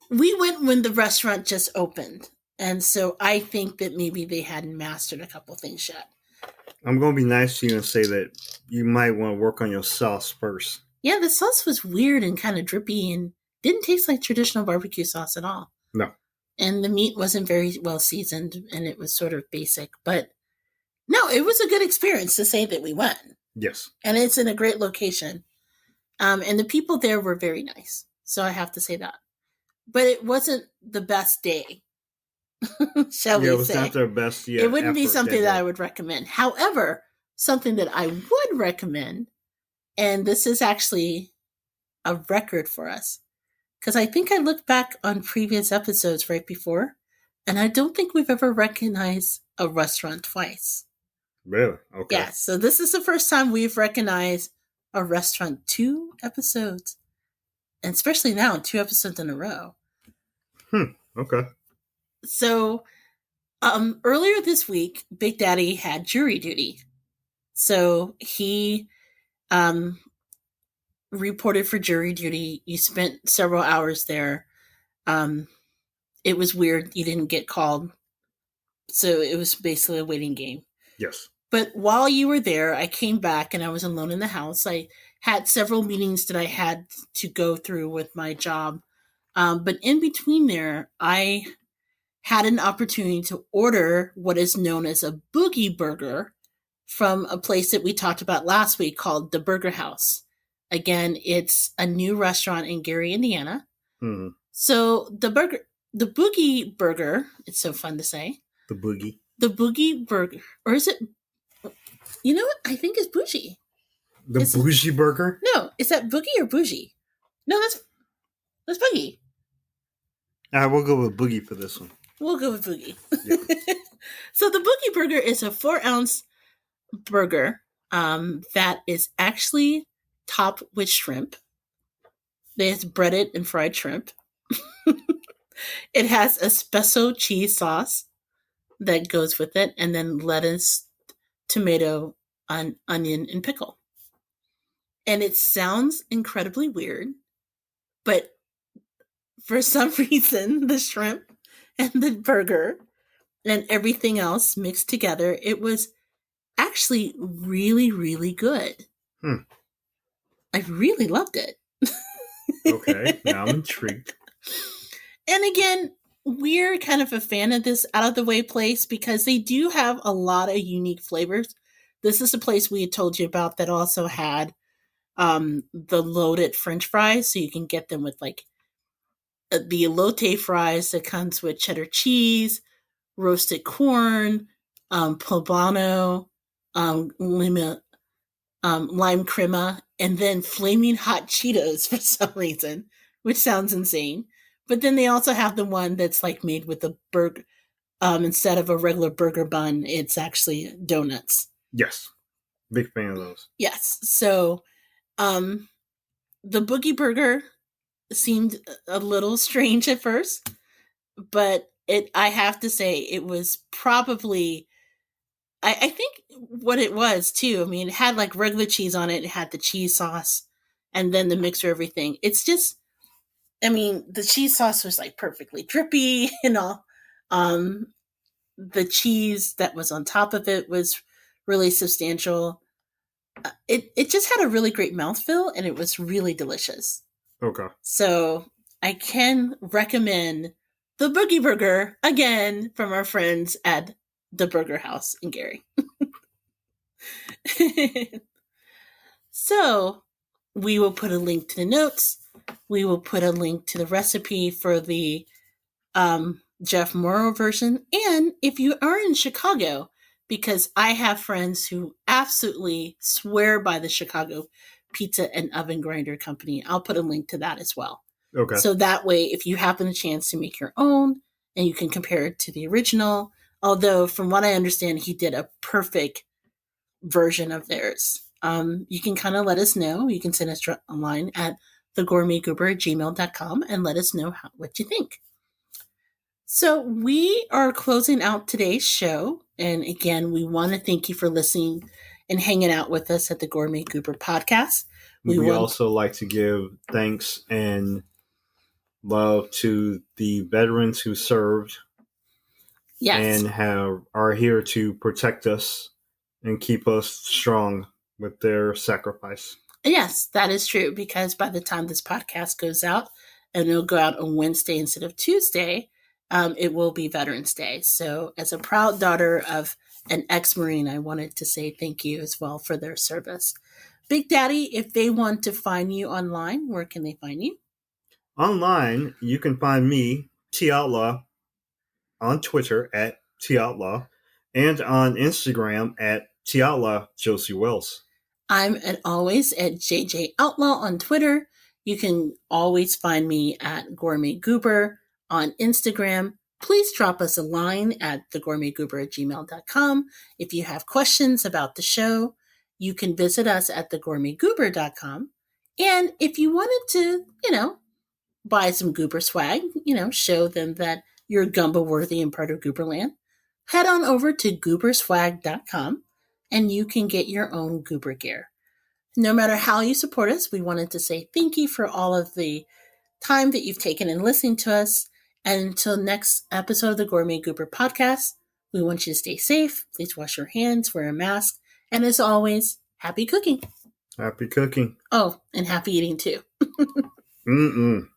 we went when the restaurant just opened. And so I think that maybe they hadn't mastered a couple things yet.
I'm going to be nice to you and say that you might want to work on your sauce first.
Yeah, the sauce was weird and kind of drippy and didn't taste like traditional barbecue sauce at all.
No.
And the meat wasn't very well seasoned, and it was sort of basic. But no, it was a good experience to say that we went.
Yes.
And it's in a great location. And the people there were very nice. So I have to say that. But it wasn't the best day, shall
Yeah,
we
it was not
say.
their best
It wouldn't be
effort
something that I
day.
would recommend. However, something that I would recommend, and this is actually a record for us, because I think I looked back on previous episodes right before, and I don't think we've ever recognized a restaurant twice.
Really? Okay.
Yeah, so this is the first time we've recognized a restaurant 2 episodes, and especially now 2 episodes in a row.
Okay.
So earlier this week, Big Daddy had jury duty. So he um, reported for jury duty. You spent several hours there. Um, it was weird. You didn't get called. So it was basically a waiting game.
Yes.
But while you were there, I came back and I was alone in the house. I had several meetings that I had to go through with my job. But in between there, I had an opportunity to order what is known as a boogie burger from a place that we talked about last week called the Burger House. Again, it's a new restaurant in Gary, Indiana.
Mm-hmm.
So the boogie burger, it's so fun to say.
The boogie.
The boogie burger, or is it? You know what? I think it's bougie.
The bougie burger?
No, is that boogie or bougie? No, that's boogie.
We'll go with boogie for this one.
We'll go with boogie. Yeah. So the boogie burger is a 4-ounce burger that is actually topped with shrimp. It's breaded and fried shrimp. It has espresso cheese sauce that goes with it, and then lettuce, tomato, onion, and pickle. And it sounds incredibly weird, but for some reason, the shrimp and the burger and everything else mixed together, it was actually really, really good. I really loved it.
Okay, now I'm intrigued.
And again, we're kind of a fan of this out of the way place because they do have a lot of unique flavors. This is a place we had told you about that also had the loaded French fries, so you can get them with like the elote fries that comes with cheddar cheese, roasted corn, poblano, lime crema, and then flaming hot Cheetos for some reason, which sounds insane. But then they also have the one that's like made with a burger. Instead of a regular burger bun, it's actually donuts.
Yes. Big fan of those.
Yes. So the boogie burger seemed a little strange at first, but I have to say it was probably I think what it was too. I mean, it had like regular cheese on it, it had the cheese sauce, and then the mixer everything. It's just I mean, the cheese sauce was like perfectly drippy and all. The cheese that was on top of it was really substantial. It just had a really great mouthfeel and it was really delicious.
Okay.
So I can recommend the Boogie Burger again from our friends at the Burger House in Gary. So we will put a link to the notes. We will put a link to the recipe for the Jeff Morrow version. And if you are in Chicago, because I have friends who absolutely swear by the Chicago Pizza and Oven Grinder Company, I'll put a link to that as well.
Okay.
So that way, if you happen a chance to make your own and you can compare it to the original, although from what I understand, he did a perfect version of theirs. You can kind of let us know. You can send us online at thegourmetgoober@gmail.com and let us know what you think. So we are closing out today's show. And again, we want to thank you for listening and hanging out with us at the Gourmet Goober podcast.
We also like to give thanks and love to the veterans who served and are here to protect us and keep us strong with their sacrifice.
Yes, that is true, because by the time this podcast goes out, and it'll go out on Wednesday instead of Tuesday, it will be Veterans Day. So as a proud daughter of an ex-Marine, I wanted to say thank you as well for their service. Big Daddy, if they want to find you online, where can they find you?
Online, you can find me, T Outlaw, on Twitter at T Outlaw, and on Instagram at T Outlaw Josie Wells.
I'm always at JJ Outlaw on Twitter. You can always find me at Gourmet Goober on Instagram. Please drop us a line at thegourmetgoober@gmail.com. If you have questions about the show, you can visit us at thegourmetgoober.com. And if you wanted to, buy some goober swag, show them that you're gumbo worthy and part of Gooberland, head on over to gooberswag.com and you can get your own goober gear. No matter how you support us, we wanted to say thank you for all of the time that you've taken in listening to us. And until next episode of the Gourmet Goober podcast, we want you to stay safe. Please wash your hands, wear a mask, and as always, happy cooking.
Happy cooking.
Oh, and happy eating too.
Mm-mm.